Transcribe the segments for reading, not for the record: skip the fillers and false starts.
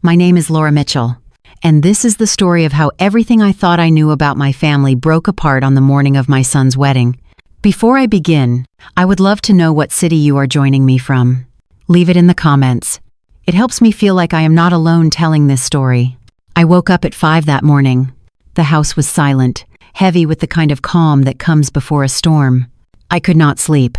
My name is Laura Mitchell, and this is the story of how everything I thought I knew about my family broke apart on the morning of my son's wedding. Before I begin, I would love to know what city you are joining me from. Leave it in the comments. It helps me feel like I am not alone telling this story. I woke up at 5 that morning. The house was silent, heavy with the kind of calm that comes before a storm. I could not sleep.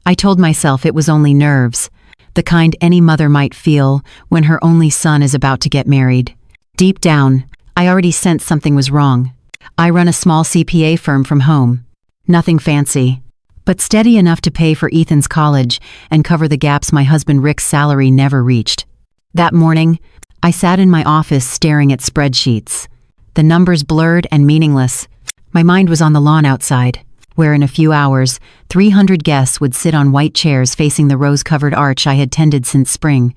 I told myself it was only nerves, the kind any mother might feel when her only son is about to get married. Deep down, I already sensed something was wrong. I run a small CPA firm from home. Nothing fancy, but steady enough to pay for Ethan's college and cover the gaps my husband Rick's salary never reached. That morning, I sat in my office staring at spreadsheets. The numbers blurred and meaningless. My mind was on the lawn outside, where in a few hours, 300 guests would sit on white chairs facing the rose-covered arch I had tended since spring.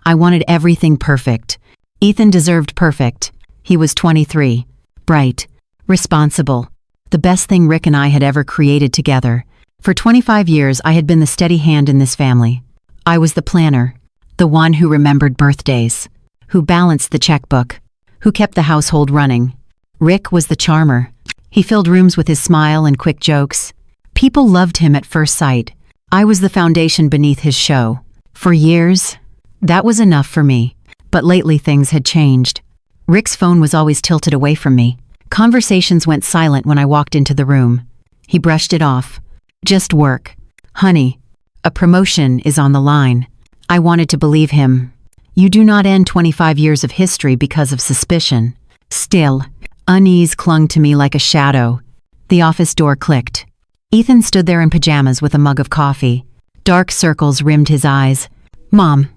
I wanted everything perfect. Ethan deserved perfect. He was 23, bright, responsible, the best thing Rick and I had ever created together. For 25 years, I had been the steady hand in this family. I was the planner, the one who remembered birthdays, who balanced the checkbook, who kept the household running. Rick was the charmer. He filled rooms with his smile and quick jokes. People loved him at first sight. I was the foundation beneath his show. For years, that was enough for me. But lately things had changed. Rick's phone was always tilted away from me. Conversations went silent when I walked into the room. He brushed it off. Just work. Honey, a promotion is on the line. I wanted to believe him. You do not end 25 years of history because of suspicion. Still, unease clung to me like a shadow. The office door clicked. Ethan stood there in pajamas with a mug of coffee. Dark circles rimmed his eyes. "Mom,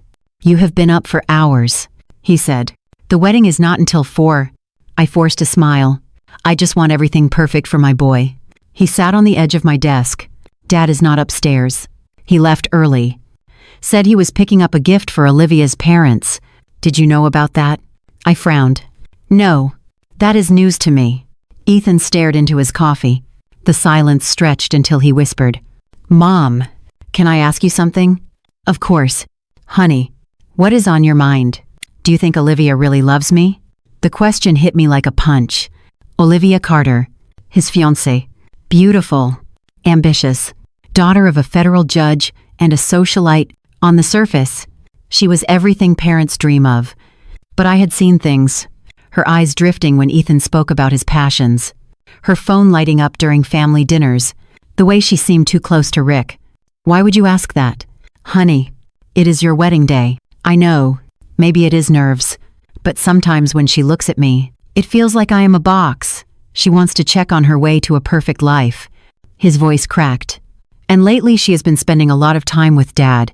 you have been up for hours," he said. "The wedding is not until 4. I forced a smile. "I just want everything perfect for my boy." He sat on the edge of my desk. "Dad is not upstairs. He left early. Said he was picking up a gift for Olivia's parents. Did you know about that?" I frowned. "No. That is news to me." Ethan stared into his coffee. The silence stretched until he whispered, "Mom, can I ask you something?" "Of course. Honey, what is on your mind? Do you think Olivia really loves me?" The question hit me like a punch. Olivia Carter, his fiancée, beautiful, ambitious, daughter of a federal judge and a socialite. On the surface, she was everything parents dream of. But I had seen things. Her eyes drifting when Ethan spoke about his passions. Her phone lighting up during family dinners. The way she seemed too close to Rick. "Why would you ask that?" "Honey, it is your wedding day. I know, maybe it is nerves. But sometimes when she looks at me, it feels like I am a box. She wants to check on her way to a perfect life." His voice cracked. "And lately she has been spending a lot of time with Dad.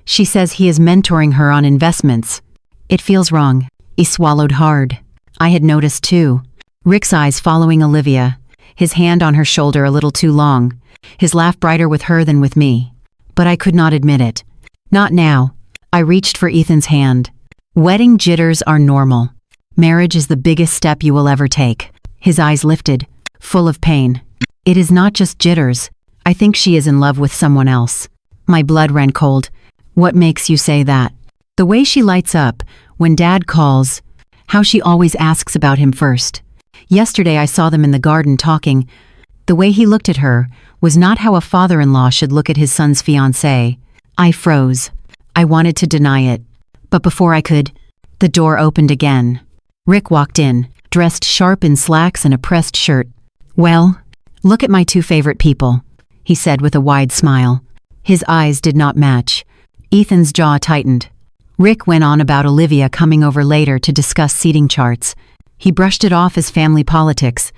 She says he is mentoring her on investments. It feels wrong." He swallowed hard. I had noticed too. Rick's eyes following Olivia, his hand on her shoulder a little too long, his laugh brighter with her than with me. But I could not admit it. Not now. I reached for Ethan's hand. "Wedding jitters are normal. Marriage is the biggest step you will ever take." His eyes lifted, full of pain. "It is not just jitters. I think she is in love with someone else." My blood ran cold. "What makes you say that?" "The way she lights up when Dad calls, how she always asks about him first. Yesterday I saw them in the garden talking. The way he looked at her was not how a father-in-law should look at his son's fiancée." I froze. I wanted to deny it. But before I could, the door opened again. Rick walked in, dressed sharp in slacks and a pressed shirt. "Well, look at my two favorite people," he said with a wide smile. His eyes did not match. Ethan's jaw tightened. Rick went on about Olivia coming over later to discuss seating charts. He brushed it off as family politics.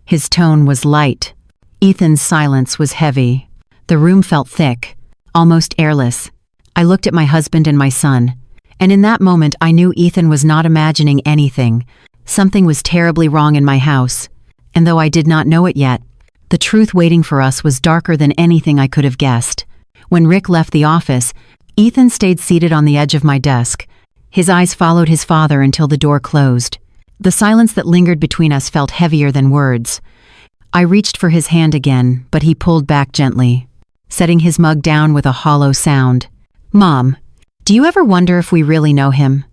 His tone was light. Ethan's silence was heavy. The room felt thick, almost airless. I looked at my husband and my son, and in that moment I knew Ethan was not imagining anything. Something was terribly wrong in my house, and though I did not know it yet, the truth waiting for us was darker than anything I could have guessed. When Rick left the office, Ethan stayed seated on the edge of my desk. His eyes followed his father until the door closed. The silence that lingered between us felt heavier than words. I reached for his hand again, but he pulled back gently, setting his mug down with a hollow sound. "Mom, do you ever wonder if we really know him?"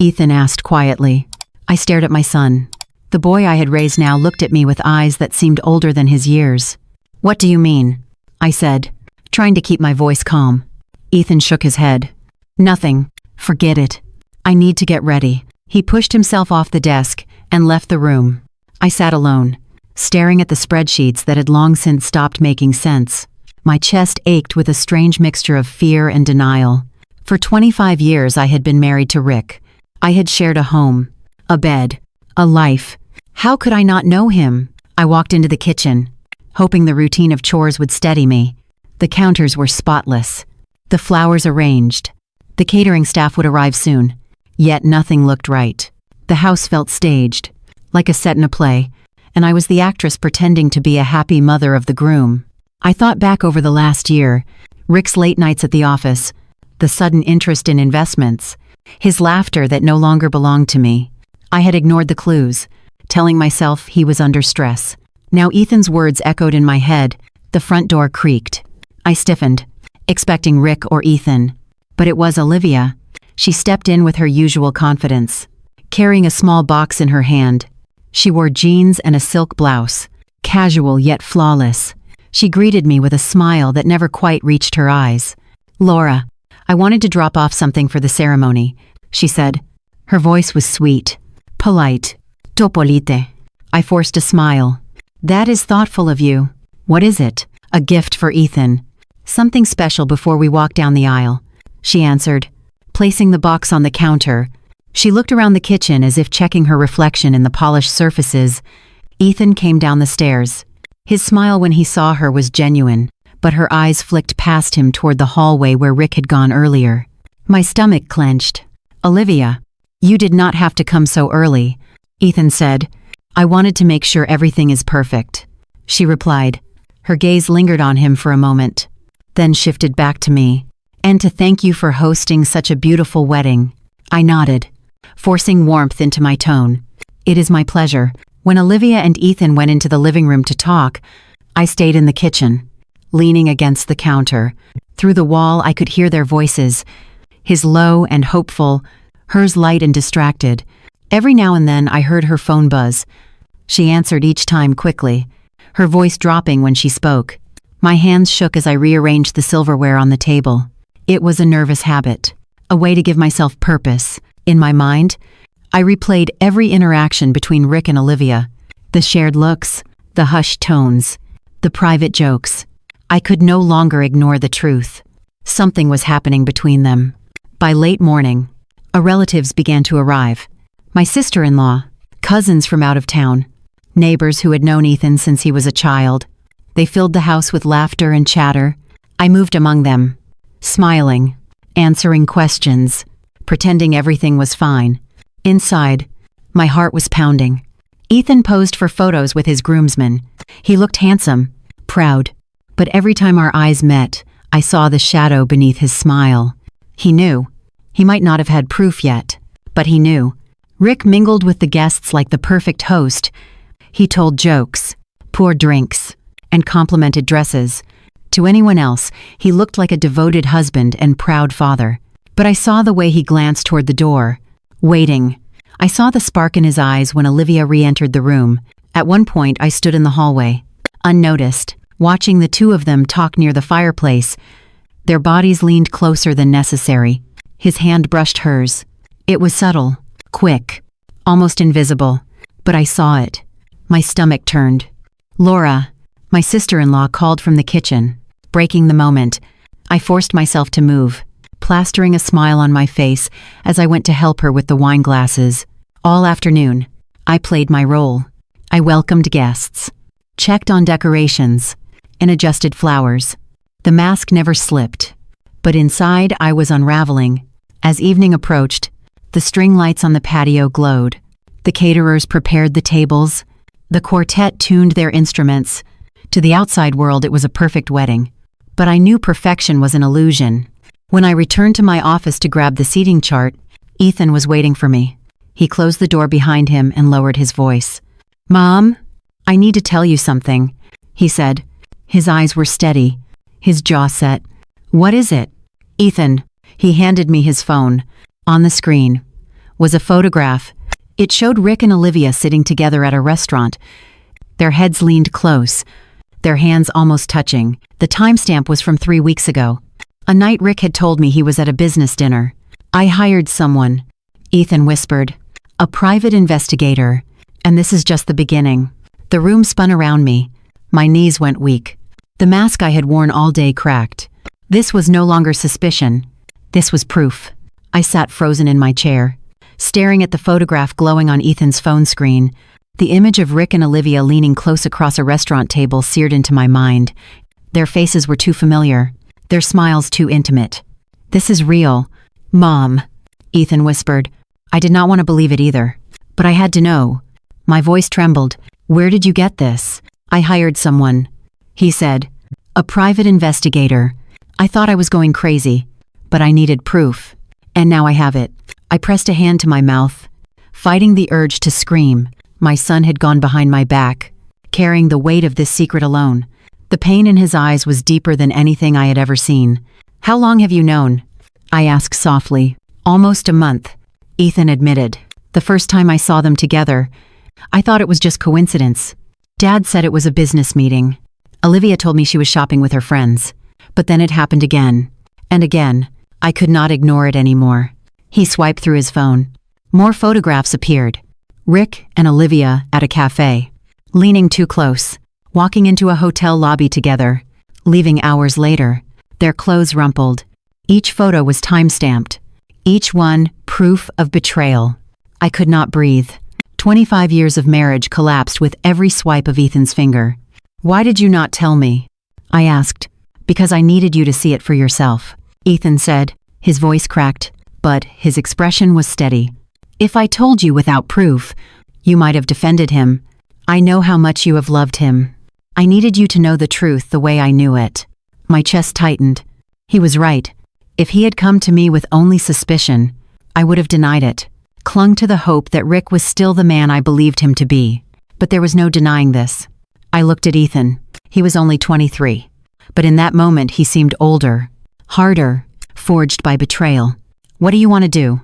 Ethan asked quietly. I stared at my son. The boy I had raised now looked at me with eyes that seemed older than his years. What do you mean? I said, trying to keep my voice calm. Ethan shook his head. Nothing. Forget it. I need to get ready. He pushed himself off the desk and left the room. I sat alone, staring at the spreadsheets that had long since stopped making sense. My chest ached with a strange mixture of fear and denial. For 25 years I had been married to Rick. I had shared a home, a bed, a life. How could I not know him? I walked into the kitchen, hoping the routine of chores would steady me. The counters were spotless, the flowers arranged. The catering staff would arrive soon, yet nothing looked right. The house felt staged, like a set in a play, and I was the actress pretending to be a happy mother of the groom. I thought back over the last year, Rick's late nights at the office, the sudden interest in investments, his laughter that no longer belonged to me. I had ignored the clues, telling myself he was under stress. Now Ethan's words echoed in my head. The front door creaked. I stiffened, expecting Rick or Ethan. But it was Olivia. She stepped in with her usual confidence, carrying a small box in her hand. She wore jeans and a silk blouse, casual yet flawless. She greeted me with a smile that never quite reached her eyes. Laura, I wanted to drop off something for the ceremony, she said. Her voice was sweet, polite. Topolite. I forced a smile. That is thoughtful of you. What is it? A gift for Ethan. Something special before we walk down the aisle, she answered, placing the box on the counter. She looked around the kitchen as if checking her reflection in the polished surfaces. Ethan came down the stairs. His smile when he saw her was genuine, but her eyes flicked past him toward the hallway where Rick had gone earlier. My stomach clenched. Olivia, you did not have to come so early, Ethan said. I wanted to make sure everything is perfect, she replied. Her gaze lingered on him for a moment, then shifted back to me. And to thank you for hosting such a beautiful wedding. I nodded, forcing warmth into my tone. It is my pleasure. When Olivia and Ethan went into the living room to talk, I stayed in the kitchen, leaning against the counter. Through the wall I could hear their voices, his low and hopeful, hers light and distracted. Every now and then I heard her phone buzz. She answered each time quickly, her voice dropping when she spoke. My hands shook as I rearranged the silverware on the table. It was a nervous habit, a way to give myself purpose. In my mind, I replayed every interaction between Rick and Olivia. The shared looks, the hushed tones, the private jokes. I could no longer ignore the truth. Something was happening between them. By late morning, relatives began to arrive. My sister-in-law, cousins from out of town, neighbors who had known Ethan since he was a child. They filled the house with laughter and chatter. I moved among them, smiling, answering questions, pretending everything was fine. Inside, my heart was pounding. Ethan posed for photos with his groomsmen. He looked handsome, proud, but every time our eyes met, I saw the shadow beneath his smile. He knew. He might not have had proof yet, but he knew. Rick mingled with the guests like the perfect host. He told jokes, poured drinks, and complimented dresses. To anyone else, he looked like a devoted husband and proud father. But I saw the way he glanced toward the door, waiting. I saw the spark in his eyes when Olivia re-entered the room. At one point, I stood in the hallway, unnoticed, watching the two of them talk near the fireplace. Their bodies leaned closer than necessary. His hand brushed hers. It was subtle, quick, almost invisible, but I saw it. My stomach turned. Laura, my sister-in-law, called from the kitchen, breaking the moment. I forced myself to move, plastering a smile on my face as I went to help her with the wine glasses. All afternoon, I played my role. I welcomed guests, checked on decorations, and adjusted flowers. The mask never slipped, but inside I was unraveling. As evening approached, the string lights on the patio glowed. The caterers prepared the tables. The quartet tuned their instruments. To the outside world, it was a perfect wedding. But I knew perfection was an illusion. When I returned to my office to grab the seating chart, Ethan was waiting for me. He closed the door behind him and lowered his voice. "Mom, I need to tell you something," he said. His eyes were steady, his jaw set. "What is it?" "Ethan." He handed me his phone. On the screen, was a photograph. It showed Rick and Olivia sitting together at a restaurant. Their heads leaned close, their hands almost touching. The timestamp was from 3 weeks ago. A night Rick had told me he was at a business dinner. "I hired someone," Ethan whispered. "A private investigator. And this is just the beginning." The room spun around me. My knees went weak. The mask I had worn all day cracked. This was no longer suspicion. This was proof. I sat frozen in my chair, staring at the photograph glowing on Ethan's phone screen. The image of Rick and Olivia leaning close across a restaurant table seared into my mind. Their faces were too familiar, their smiles too intimate. "This is real, Mom," Ethan whispered. I did not want to believe it either, but I had to know. My voice trembled. "Where did you get this?" "I hired someone," he said. "A private investigator." I thought I was going crazy, but I needed proof. And now I have it. I pressed a hand to my mouth, fighting the urge to scream. My son had gone behind my back, carrying the weight of this secret alone. The pain in his eyes was deeper than anything I had ever seen. "How long have you known?" I asked softly. "Almost a month," Ethan admitted. "The first time I saw them together, I thought it was just coincidence. Dad said it was a business meeting. Olivia told me she was shopping with her friends. But then it happened again. And again. I could not ignore it anymore." He swiped through his phone. More photographs appeared. Rick and Olivia at a cafe, leaning too close, walking into a hotel lobby together, leaving hours later, their clothes rumpled. Each photo was time-stamped. Each one proof of betrayal. I could not breathe. 25 years of marriage collapsed with every swipe of Ethan's finger. "Why did you not tell me?" I asked. "Because I needed you to see it for yourself," Ethan said. His voice cracked, but his expression was steady. "If I told you without proof, you might have defended him. I know how much you have loved him. I needed you to know the truth the way I knew it." My chest tightened. He was right. If he had come to me with only suspicion, I would have denied it, clung to the hope that Rick was still the man I believed him to be. But there was no denying this. I looked at Ethan. He was only 23. But in that moment he seemed older, harder, forged by betrayal. "What do you want to do?"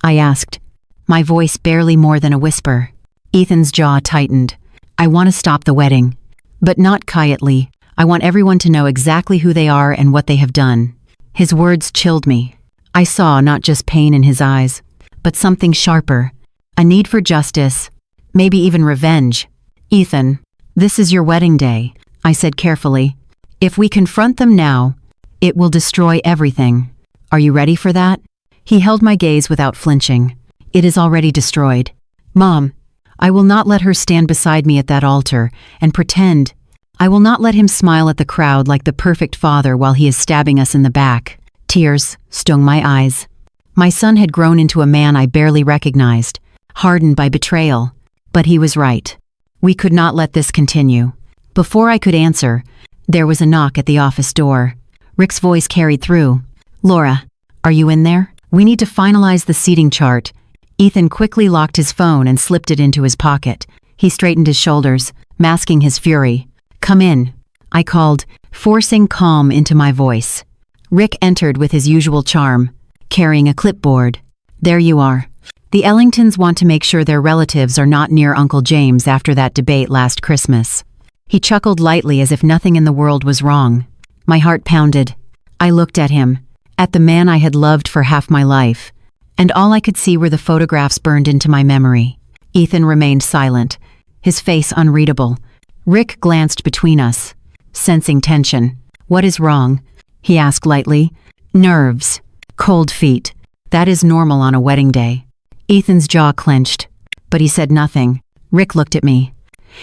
I asked, my voice barely more than a whisper. Ethan's jaw tightened. "I want to stop the wedding. But not quietly. I want everyone to know exactly who they are and what they have done." His words chilled me. I saw not just pain in his eyes, but something sharper. A need for justice, maybe even revenge. "Ethan, this is your wedding day," I said carefully. "If we confront them now, it will destroy everything. Are you ready for that?" He held my gaze without flinching. "It is already destroyed. Mom, I will not let her stand beside me at that altar and pretend. I will not let him smile at the crowd like the perfect father while he is stabbing us in the back." Tears stung my eyes. My son had grown into a man I barely recognized, hardened by betrayal. But he was right. We could not let this continue. Before I could answer, there was a knock at the office door. Rick's voice carried through. "Laura, are you in there? We need to finalize the seating chart." Ethan quickly locked his phone and slipped it into his pocket. He straightened his shoulders, masking his fury. "Come in," I called, forcing calm into my voice. Rick entered with his usual charm, carrying a clipboard. "There you are. The Ellingtons want to make sure their relatives are not near Uncle James after that debate last Christmas." He chuckled lightly as if nothing in the world was wrong. My heart pounded. I looked at him, at the man I had loved for half my life, and all I could see were the photographs burned into my memory. Ethan remained silent, his face unreadable. Rick glanced between us, sensing tension. "What is wrong?" he asked lightly. "Nerves. Cold feet. That is normal on a wedding day." Ethan's jaw clenched, but he said nothing. Rick looked at me.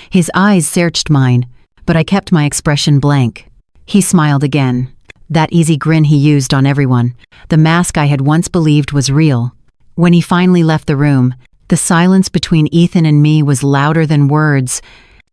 His eyes searched mine, but I kept my expression blank. He smiled again, that easy grin he used on everyone. The mask I had once believed was real. When he finally left the room, the silence between Ethan and me was louder than words.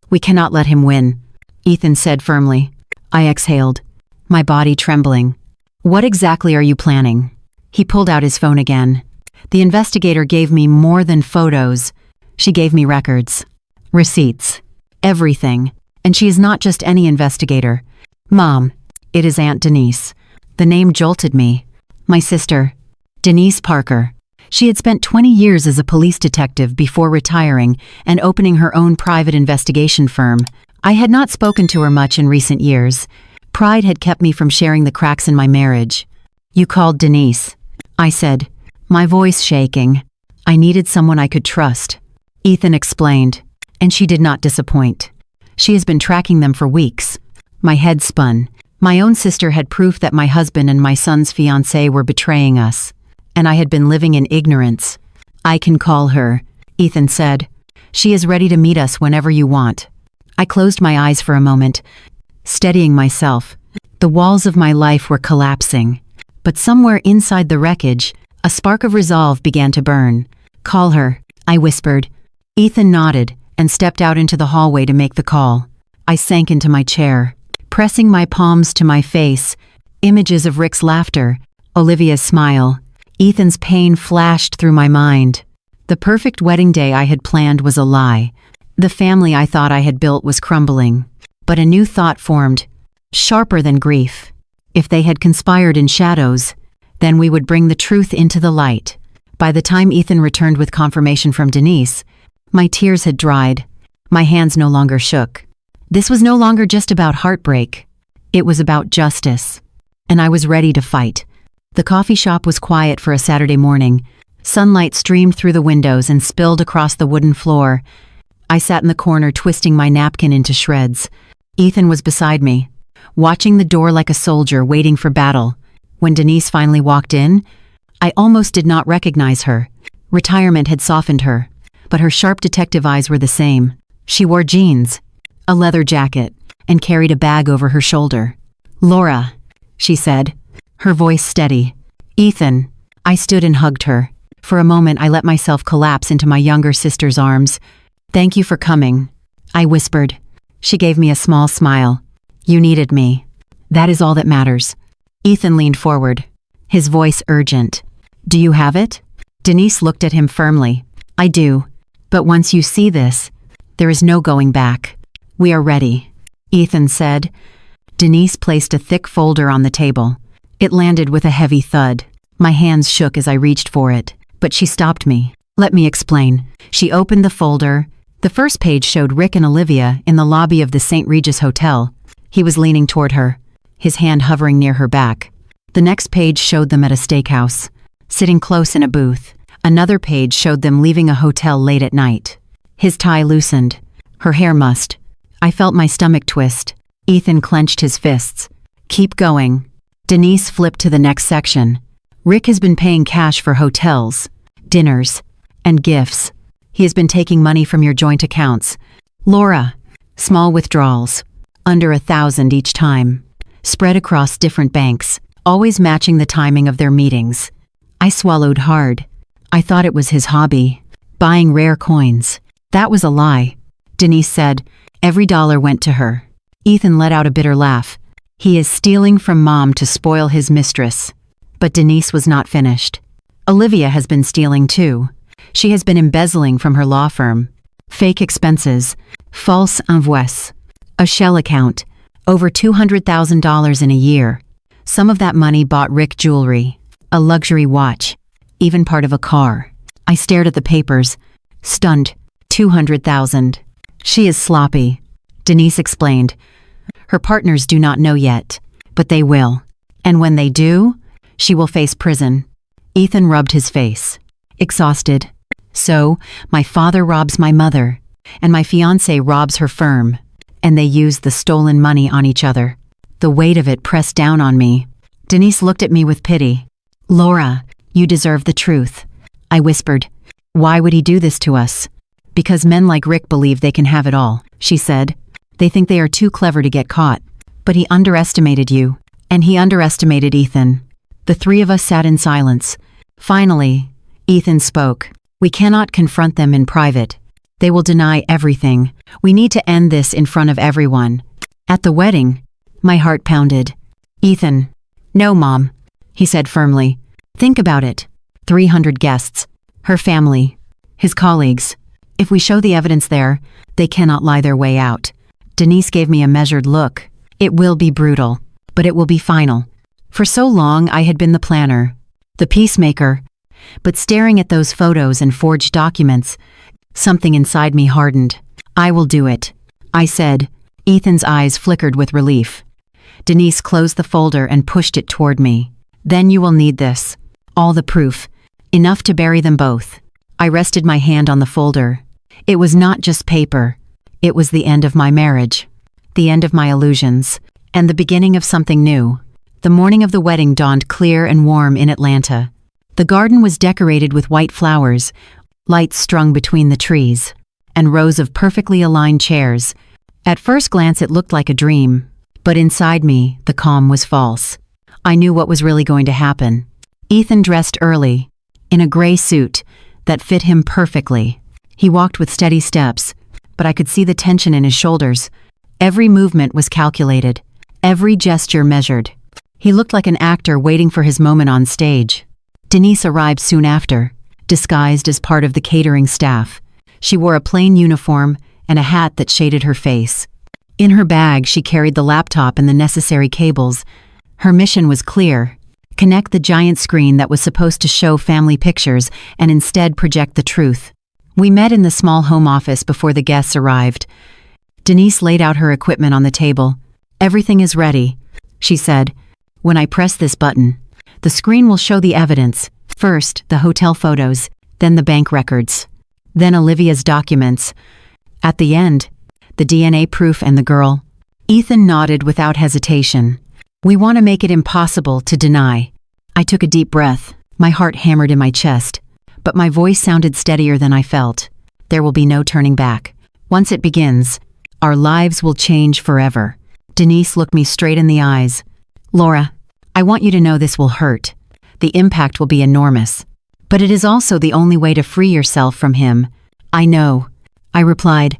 "We cannot let him win," Ethan said firmly. I exhaled, my body trembling. "What exactly are you planning?" He pulled out his phone again. "The investigator gave me more than photos. She gave me records. Receipts. Everything. And she is not just any investigator. Mom, it is Aunt Denise." The name jolted me. My sister, Denise Parker. She had spent 20 years as a police detective before retiring and opening her own private investigation firm. I had not spoken to her much in recent years. Pride had kept me from sharing the cracks in my marriage. "You called Denise," I said, my voice shaking. I needed someone I could trust. Ethan explained, and she did not disappoint. She has been tracking them for weeks. My head spun. My own sister had proof that my husband and my son's fiancée were betraying us, and I had been living in ignorance. "I can call her," Ethan said. "She is ready to meet us whenever you want." I closed my eyes for a moment, steadying myself. The walls of my life were collapsing. But somewhere inside the wreckage, a spark of resolve began to burn. "Call her," I whispered. Ethan nodded and stepped out into the hallway to make the call. I sank into my chair, pressing my palms to my face. Images of Rick's laughter, Olivia's smile, Ethan's pain flashed through my mind. The perfect wedding day I had planned was a lie. The family I thought I had built was crumbling. But a new thought formed, sharper than grief. If they had conspired in shadows, then we would bring the truth into the light. By the time Ethan returned with confirmation from Denise, my tears had dried. My hands no longer shook. This was no longer just about heartbreak. It was about justice. And I was ready to fight. The coffee shop was quiet for a Saturday morning. Sunlight streamed through the windows and spilled across the wooden floor. I sat in the corner, twisting my napkin into shreds. Ethan was beside me, watching the door like a soldier waiting for battle. When Denise finally walked in, I almost did not recognize her. Retirement had softened her, but her sharp detective eyes were the same. She wore jeans, a leather jacket, and carried a bag over her shoulder. "Laura," she said, her voice steady. "Ethan." I stood and hugged her. For a moment I let myself collapse into my younger sister's arms. "Thank you for coming," I whispered. She gave me a small smile. "You needed me. That is all that matters." Ethan leaned forward, his voice urgent. "Do you have it?" Denise looked at him firmly. "I do. But once you see this, there is no going back. We are ready," Ethan said. Denise placed a thick folder on the table. It landed with a heavy thud. My hands shook as I reached for it, but she stopped me. "Let me explain." She opened the folder. The first page showed Rick and Olivia in the lobby of the St. Regis Hotel. He was leaning toward her, his hand hovering near her back. The next page showed them at a steakhouse, sitting close in a booth. Another page showed them leaving a hotel late at night. His tie loosened. Her hair mussed. I felt my stomach twist. Ethan clenched his fists. "Keep going." Denise flipped to the next section. "Rick has been paying cash for hotels, dinners, and gifts. He has been taking money from your joint accounts. Laura." Small withdrawals, under 1,000 each time, spread across different banks, always matching the timing of their meetings. I swallowed hard. I thought it was his hobby, buying rare coins. That was a lie. Denise said. Every dollar went to her. Ethan let out a bitter laugh. "He is stealing from Mom to spoil his mistress." But Denise was not finished. "Olivia has been stealing too. She has been embezzling from her law firm. Fake expenses, false invoices, a shell account, over $200,000 in a year. Some of that money bought Rick jewelry, a luxury watch, even part of a car." I stared at the papers, stunned. 200,000. "She is sloppy," Denise explained. "Her partners do not know yet, but they will. And when they do, she will face prison." Ethan rubbed his face, exhausted. "So, my father robs my mother, and my fiancé robs her firm, and they use the stolen money on each other." The weight of it pressed down on me. Denise looked at me with pity. "Laura, you deserve the truth," I whispered. "Why would he do this to us?" "Because men like Rick believe they can have it all," she said. "They think they are too clever to get caught. But he underestimated you, and he underestimated Ethan." The three of us sat in silence. Finally, Ethan spoke. "We cannot confront them in private. They will deny everything. We need to end this in front of everyone." At the wedding, my heart pounded. "Ethan." "No, Mom," he said firmly. "Think about it. 300 guests. Her family. His colleagues. If we show the evidence there, they cannot lie their way out." Denise gave me a measured look. "It will be brutal, but it will be final." For so long I had been the planner, the peacemaker, But staring at those photos and forged documents, something inside me hardened. I will do it, I said. Ethan's eyes flickered with relief. Denise closed the folder and pushed it toward me. Then you will need this. All the proof. Enough to bury them both. I rested my hand on the folder. It was not just paper. It was the end of my marriage. The end of my illusions. And the beginning of something new. The morning of the wedding dawned clear and warm in Atlanta. The garden was decorated with white flowers, lights strung between the trees, and rows of perfectly aligned chairs. At first glance it looked like a dream, but inside me, the calm was false. I knew what was really going to happen. Ethan dressed early, in a gray suit that fit him perfectly. He walked with steady steps, but I could see the tension in his shoulders. Every movement was calculated, every gesture measured. He looked like an actor waiting for his moment on stage. Denise arrived soon after, disguised as part of the catering staff. She wore a plain uniform and a hat that shaded her face. In her bag, she carried the laptop and the necessary cables. Her mission was clear: connect the giant screen that was supposed to show family pictures and instead project the truth. We met in the small home office before the guests arrived. Denise laid out her equipment on the table. "Everything is ready," she said. "When I press this button, the screen will show the evidence. First, the hotel photos, then the bank records, then Olivia's documents. At the end, the DNA proof and the girl." Ethan nodded without hesitation. "We want to make it impossible to deny." I took a deep breath. My heart hammered in my chest, but my voice sounded steadier than I felt. There will be no turning back. Once it begins, our lives will change forever. Denise looked me straight in the eyes. "Laura, I want you to know this will hurt. The impact will be enormous. But it is also the only way to free yourself from him." "I know," I replied.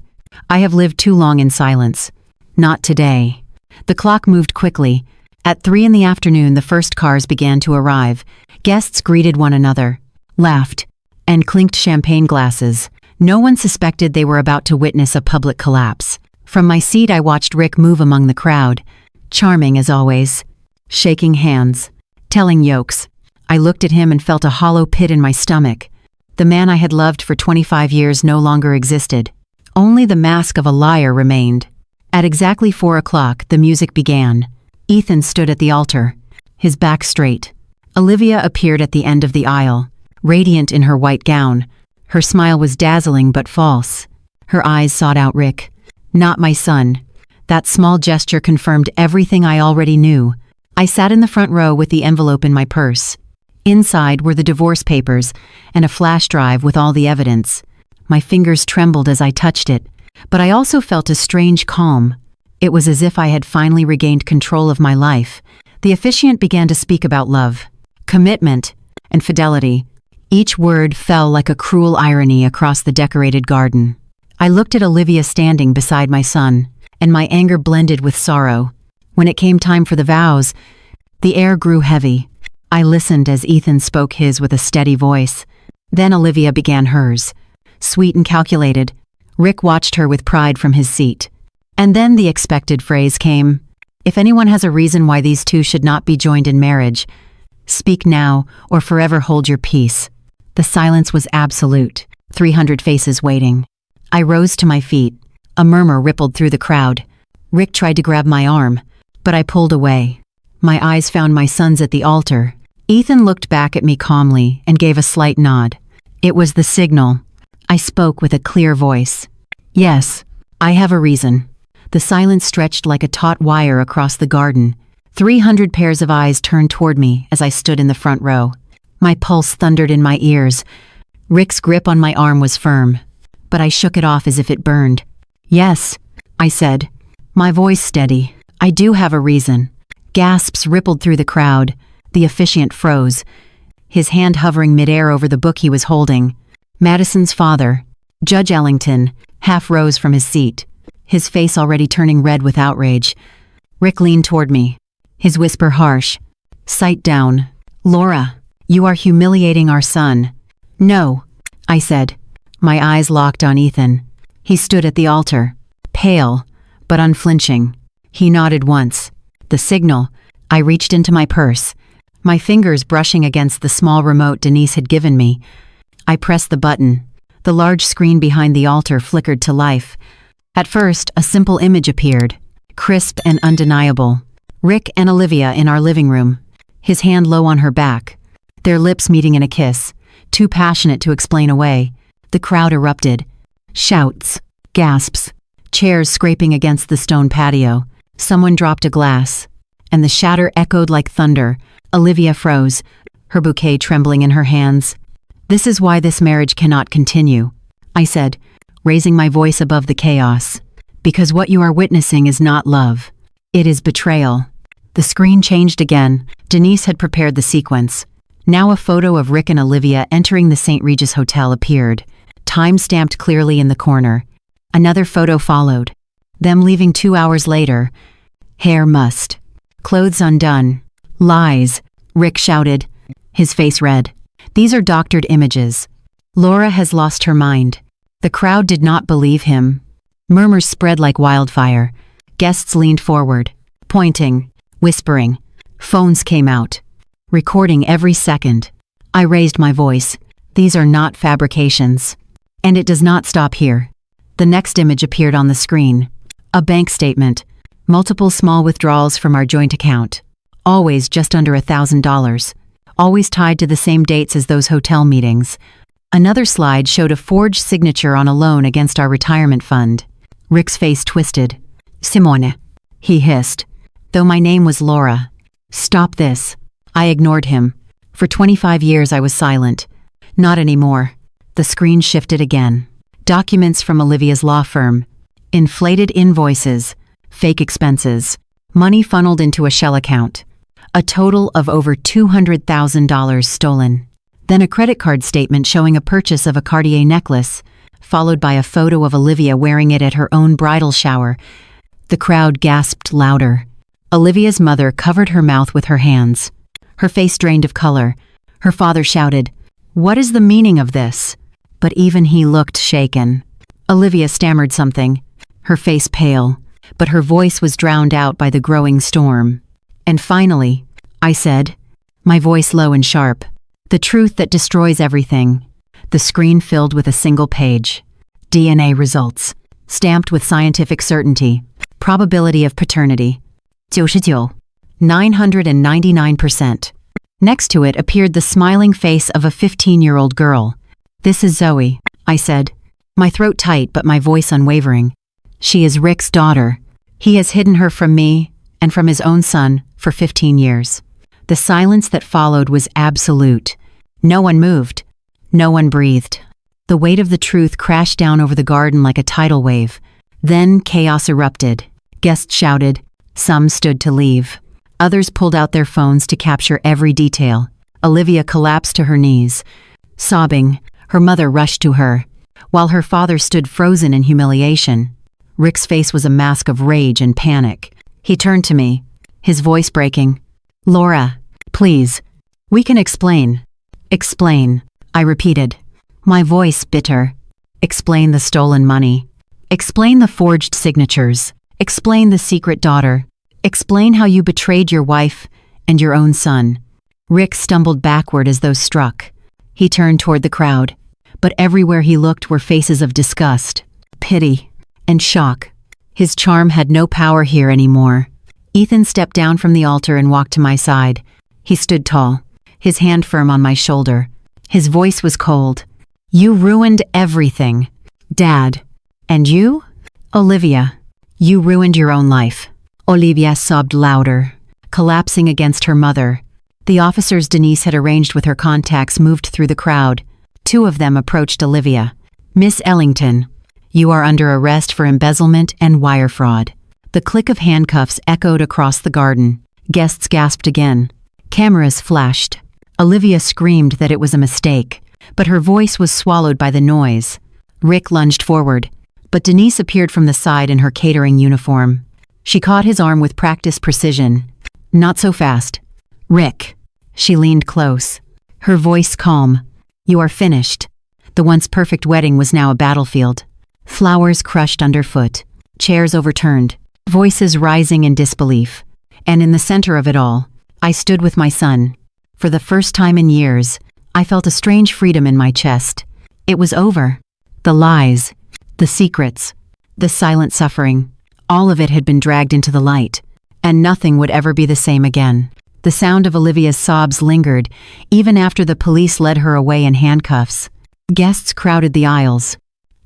"I have lived too long in silence." "Not today." The clock moved quickly. At 3 in the afternoon, the first cars began to arrive. Guests greeted one another, laughed, and clinked champagne glasses. No one suspected they were about to witness a public collapse. From my seat, I watched Rick move among the crowd, charming as always, shaking hands, telling jokes. I looked at him and felt a hollow pit in my stomach. The man I had loved for 25 years no longer existed. Only the mask of a liar remained. At exactly 4 o'clock, the music began. Ethan stood at the altar, his back straight. Olivia appeared at the end of the aisle, radiant in her white gown. Her smile was dazzling but false. Her eyes sought out Rick. "Not my son." That small gesture confirmed everything I already knew. I sat in the front row with the envelope in my purse. Inside were the divorce papers and a flash drive with all the evidence. My fingers trembled as I touched it, but I also felt a strange calm. It was as if I had finally regained control of my life. The officiant began to speak about love, commitment, and fidelity. Each word fell like a cruel irony across the decorated garden. I looked at Olivia standing beside my son, and my anger blended with sorrow. When it came time for the vows, the air grew heavy. I listened as Ethan spoke his with a steady voice. Then Olivia began hers, sweet and calculated. Rick watched her with pride from his seat. And then the expected phrase came: "If anyone has a reason why these two should not be joined in marriage, speak now or forever hold your peace." The silence was absolute. 300 faces waiting. I rose to my feet. A murmur rippled through the crowd. Rick tried to grab my arm, but I pulled away. My eyes found my son's at the altar. Ethan looked back at me calmly and gave a slight nod. It was the signal. I spoke with a clear voice. "Yes, I have a reason." The silence stretched like a taut wire across the garden. 300 pairs of eyes turned toward me as I stood in the front row. My pulse thundered in my ears. Rick's grip on my arm was firm, but I shook it off as if it burned. "Yes," I said, my voice steady. "I do have a reason." Gasps rippled through the crowd. The officiant froze, his hand hovering midair over the book he was holding. Madison's father, Judge Ellington, half rose from his seat, his face already turning red with outrage. Rick leaned toward me, his whisper harsh. "Sight down. Laura, you are humiliating our son." "No," I said. My eyes locked on Ethan. He stood at the altar, pale, but unflinching. He nodded once. The signal. I reached into my purse. my fingers brushing against the small remote Denise had given me. I pressed the button. The large screen behind the altar flickered to life. At first, a simple image appeared, crisp and undeniable. Rick and Olivia in our living room, his hand low on her back, their lips meeting in a kiss, too passionate to explain away. The crowd erupted. Shouts, gasps, chairs scraping against the stone patio. Someone dropped a glass, and the shatter echoed like thunder. Olivia froze, her bouquet trembling in her hands. "This is why this marriage cannot continue," I said, raising my voice above the chaos. "Because what you are witnessing is not love. It is betrayal." The screen changed again. Denise had prepared the sequence. Now a photo of Rick and Olivia entering the St. Regis Hotel appeared, time stamped clearly in the corner. Another photo followed. Them leaving 2 hours later. Hair mussed. Clothes undone. "Lies," Rick shouted, his face red. "These are doctored images. Laura has lost her mind." The crowd did not believe him. Murmurs spread like wildfire. Guests leaned forward, pointing, whispering. Phones came out, recording every second. I raised my voice. "These are not fabrications." And it does not stop here. The next image appeared on the screen. A bank statement. Multiple small withdrawals from our joint account. Always just under $1,000. Always tied to the same dates as those hotel meetings. Another slide showed a forged signature on a loan against our retirement fund. Rick's face twisted. "Simone," he hissed, though my name was Laura. "Stop this." I ignored him. For 25 years I was silent. Not anymore. The screen shifted again. Documents from Olivia's law firm. Inflated invoices. Fake expenses. Money funneled into a shell account. A total of over $200,000 stolen. Then a credit card statement showing a purchase of a Cartier necklace, followed by a photo of Olivia wearing it at her own bridal shower. The crowd gasped louder. Olivia's mother covered her mouth with her hands. Her face drained of color. Her father shouted, "What is the meaning of this?" But even he looked shaken. Olivia stammered something, her face pale, but her voice was drowned out by the growing storm. "And finally," I said, my voice low and sharp, "the truth that destroys everything." The screen filled with a single page. DNA results, stamped with scientific certainty. Probability of paternity. 99, 999%. Next to it appeared the smiling face of a 15-year-old girl. "This is Zoe," I said, my throat tight but my voice unwavering. "She is Rick's daughter. He has hidden her from me and from his own son for 15 years. The silence that followed was absolute. No one moved. No one breathed. The weight of the truth crashed down over the garden like a tidal wave. Then chaos erupted. Guests shouted. Some stood to leave. Others pulled out their phones to capture every detail. Olivia collapsed to her knees. Sobbing, her mother rushed to her, while her father stood frozen in humiliation. Rick's face was a mask of rage and panic. He turned to me, his voice breaking. "Laura, please. We can explain." "Explain," I repeated, my voice bitter. "Explain the stolen money. Explain the forged signatures. Explain the secret daughter. Explain how you betrayed your wife and your own son." Rick stumbled backward as though struck. He turned toward the crowd, but everywhere he looked were faces of disgust, pity, and shock. His charm had no power here anymore. Ethan stepped down from the altar and walked to my side. He stood tall, his hand firm on my shoulder. His voice was cold. "You ruined everything, Dad. And you? Olivia, you ruined your own life." Olivia sobbed louder, collapsing against her mother. The officers Denise had arranged with her contacts moved through the crowd. Two of them approached Olivia. "Miss Ellington, you are under arrest for embezzlement and wire fraud." The click of handcuffs echoed across the garden. Guests gasped again. Cameras flashed. Olivia screamed that it was a mistake, but her voice was swallowed by the noise. Rick lunged forward, but Denise appeared from the side in her catering uniform. She caught his arm with practiced precision. "Not so fast. Rick." She leaned close, her voice calm. "You are finished." The once perfect wedding was now a battlefield. Flowers crushed underfoot, chairs overturned, voices rising in disbelief. And in the center of it all, I stood with my son, For the first time in years, I felt a strange freedom in my chest. It was over. The lies, the secrets, the silent suffering, all of it had been dragged into the light, and nothing would ever be the same again. The sound of Olivia's sobs lingered, even after the police led her away in handcuffs. Guests crowded the aisles,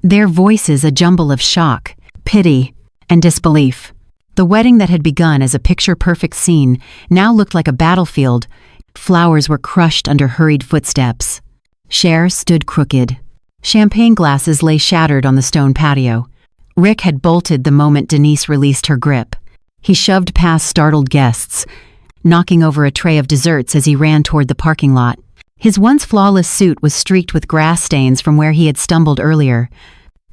their voices a jumble of shock, pity, and disbelief. The wedding that had begun as a picture-perfect scene now looked like a battlefield. Flowers were crushed under hurried footsteps. Cher stood crooked. Champagne glasses lay shattered on the stone patio. Rick had bolted the moment Denise released her grip. He shoved past startled guests, knocking over a tray of desserts as he ran toward the parking lot. His once flawless suit was streaked with grass stains from where he had stumbled earlier.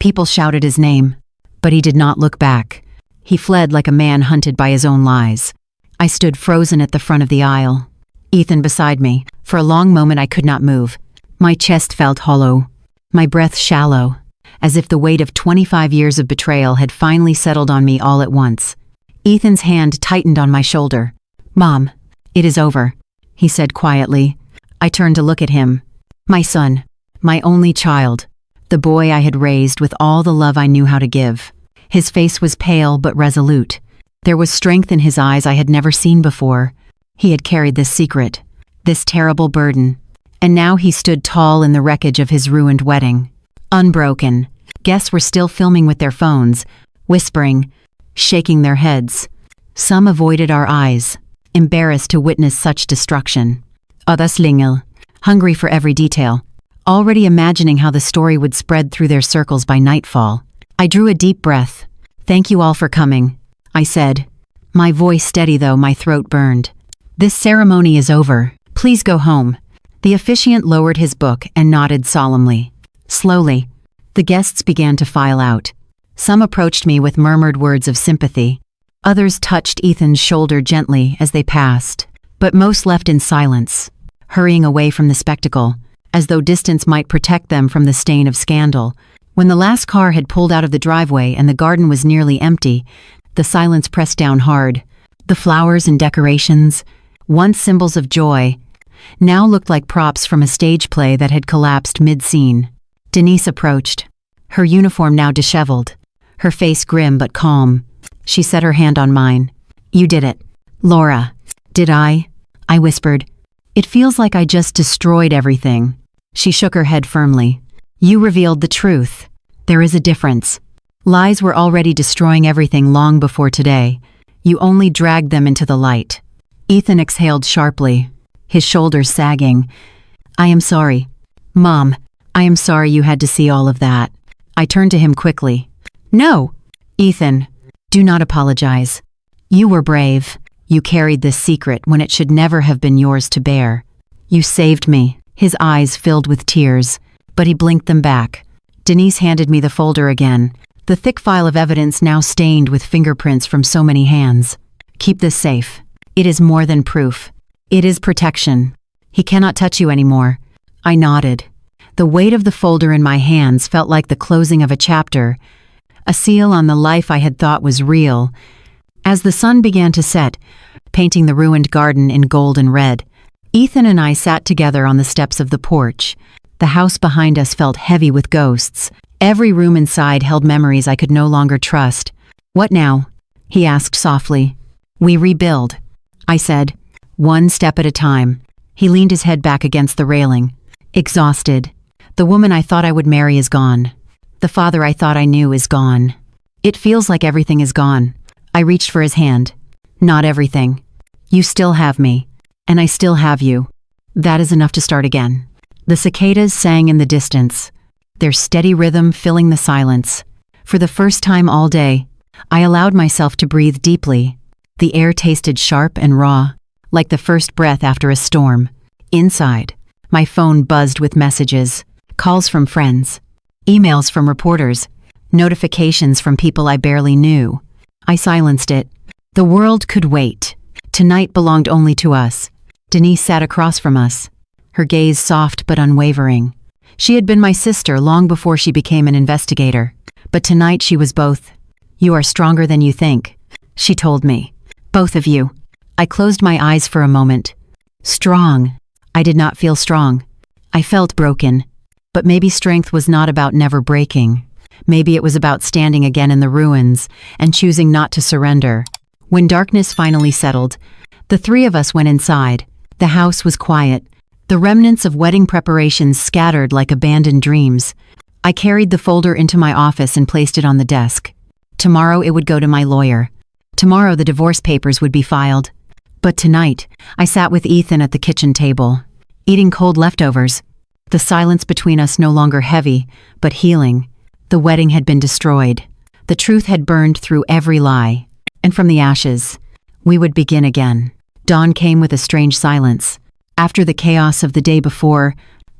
People shouted his name, but he did not look back. He fled like a man hunted by his own lies. I stood frozen at the front of the aisle. Ethan beside me. For a long moment I could not move. My chest felt hollow, my breath shallow, as if the weight of 25 years of betrayal had finally settled on me all at once. Ethan's hand tightened on my shoulder. "Mom, it is over," he said quietly. I turned to look at him. My son, my only child, the boy I had raised with all the love I knew how to give. His face was pale but resolute. There was strength in his eyes I had never seen before. He had carried this secret, this terrible burden, and now he stood tall in the wreckage of his ruined wedding. Unbroken. Guests were still filming with their phones, whispering, shaking their heads. Some avoided our eyes, embarrassed to witness such destruction. Others lingered, hungry for every detail, already imagining how the story would spread through their circles by nightfall. I drew a deep breath. "Thank you all for coming," I said, my voice steady though my throat burned. "This ceremony is over. Please go home." The officiant lowered his book and nodded solemnly. Slowly, the guests began to file out. Some approached me with murmured words of sympathy. Others touched Ethan's shoulder gently as they passed, but most left in silence, hurrying away from the spectacle, as though distance might protect them from the stain of scandal. When the last car had pulled out of the driveway and the garden was nearly empty, the silence pressed down hard. The flowers and decorations, once symbols of joy, now looked like props from a stage play that had collapsed mid-scene. Denise approached, her uniform now disheveled, her face grim but calm. She set her hand on mine. "You did it." "Laura." "Did I?" I whispered. "It feels like I just destroyed everything." She shook her head firmly. "You revealed the truth. There is a difference. Lies were already destroying everything long before today. You only dragged them into the light." Ethan exhaled sharply, his shoulders sagging. "I am sorry. Mom, I am sorry you had to see all of that." I turned to him quickly. "No, Ethan, do not apologize. You were brave. You carried this secret when it should never have been yours to bear. You saved me." His eyes filled with tears, but he blinked them back. Denise handed me the folder again, the thick file of evidence now stained with fingerprints from so many hands. "Keep this safe. It is more than proof. It is protection. He cannot touch you anymore." I nodded. The weight of the folder in my hands felt like the closing of a chapter, a seal on the life I had thought was real. As the sun began to set, painting the ruined garden in gold and red, Ethan and I sat together on the steps of the porch. The house behind us felt heavy with ghosts. Every room inside held memories I could no longer trust. "What now?" he asked softly. "We rebuild," I said, "one step at a time." He leaned his head back against the railing, exhausted. "The woman I thought I would marry is gone. The father I thought I knew is gone. It feels like everything is gone." I reached for his hand. "Not everything. You still have me, and I still have you. That is enough to start again." The cicadas sang in the distance, their steady rhythm filling the silence. For the first time all day, I allowed myself to breathe deeply. The air tasted sharp and raw, like the first breath after a storm. Inside, my phone buzzed with messages, calls from friends, emails from reporters, notifications from people I barely knew. I silenced it. The world could wait. Tonight belonged only to us. Denise sat across from us, her gaze soft but unwavering. She had been my sister long before she became an investigator, but tonight she was both. "You are stronger than you think," she told me. "Both of you." I closed my eyes for a moment. Strong. I did not feel strong. I felt broken. But maybe strength was not about never breaking. Maybe it was about standing again in the ruins and choosing not to surrender. When darkness finally settled, the three of us went inside. The house was quiet. The remnants of wedding preparations scattered like abandoned dreams. I carried the folder into my office and placed it on the desk. Tomorrow it would go to my lawyer. Tomorrow the divorce papers would be filed. But tonight, I sat with Ethan at the kitchen table, eating cold leftovers. The silence between us no longer heavy, but healing. The wedding had been destroyed. The truth had burned through every lie. And from the ashes, we would begin again. Dawn came with a strange silence. After the chaos of the day before,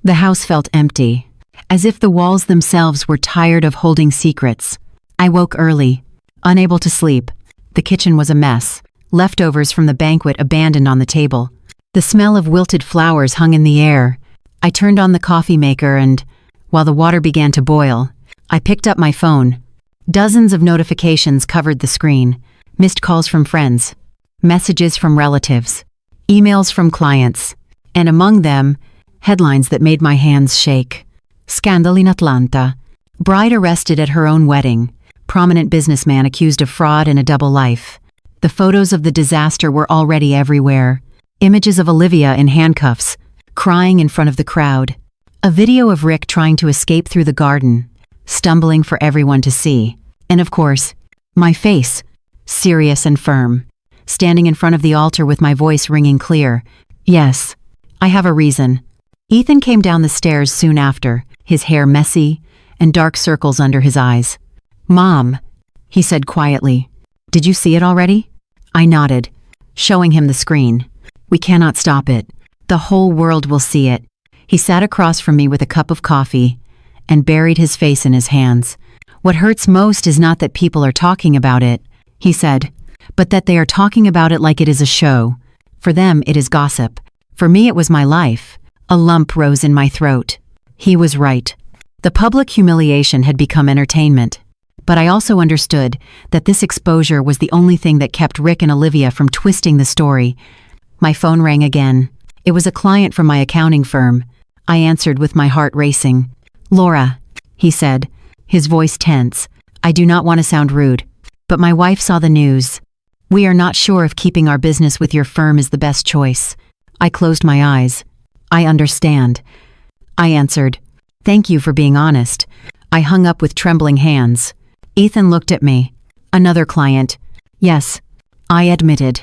the house felt empty, as if the walls themselves were tired of holding secrets. I woke early, unable to sleep. The kitchen was a mess, leftovers from the banquet abandoned on the table. The smell of wilted flowers hung in the air. I turned on the coffee maker and, while the water began to boil, I picked up my phone. Dozens of notifications covered the screen. Missed calls from friends, messages from relatives, emails from clients, and among them, headlines that made my hands shake. Scandal in Atlanta. Bride arrested at her own wedding. Prominent businessman accused of fraud and a double life. The photos of the disaster were already everywhere. Images of Olivia in handcuffs, crying in front of the crowd. A video of Rick trying to escape through the garden, stumbling for everyone to see. And of course, my face, serious and firm, standing in front of the altar with my voice ringing clear. Yes, I have a reason. Ethan came down the stairs soon after, his hair messy and dark circles under his eyes. "Mom," he said quietly, "did you see it already?" I nodded, showing him the screen. "We cannot stop it. The whole world will see it." He sat across from me with a cup of coffee and buried his face in his hands. "What hurts most is not that people are talking about it," he said, "but that they are talking about it like it is a show. For them, it is gossip. For me, it was my life." A lump rose in my throat. He was right. The public humiliation had become entertainment. But I also understood that this exposure was the only thing that kept Rick and Olivia from twisting the story. My phone rang again. It was a client from my accounting firm. I answered with my heart racing. "Laura," he said, his voice tense. "I do not want to sound rude, but my wife saw the news. We are not sure if keeping our business with your firm is the best choice." I closed my eyes. "I understand," I answered. "Thank you for being honest." I hung up with trembling hands. Ethan looked at me. "Another client." "Yes," I admitted.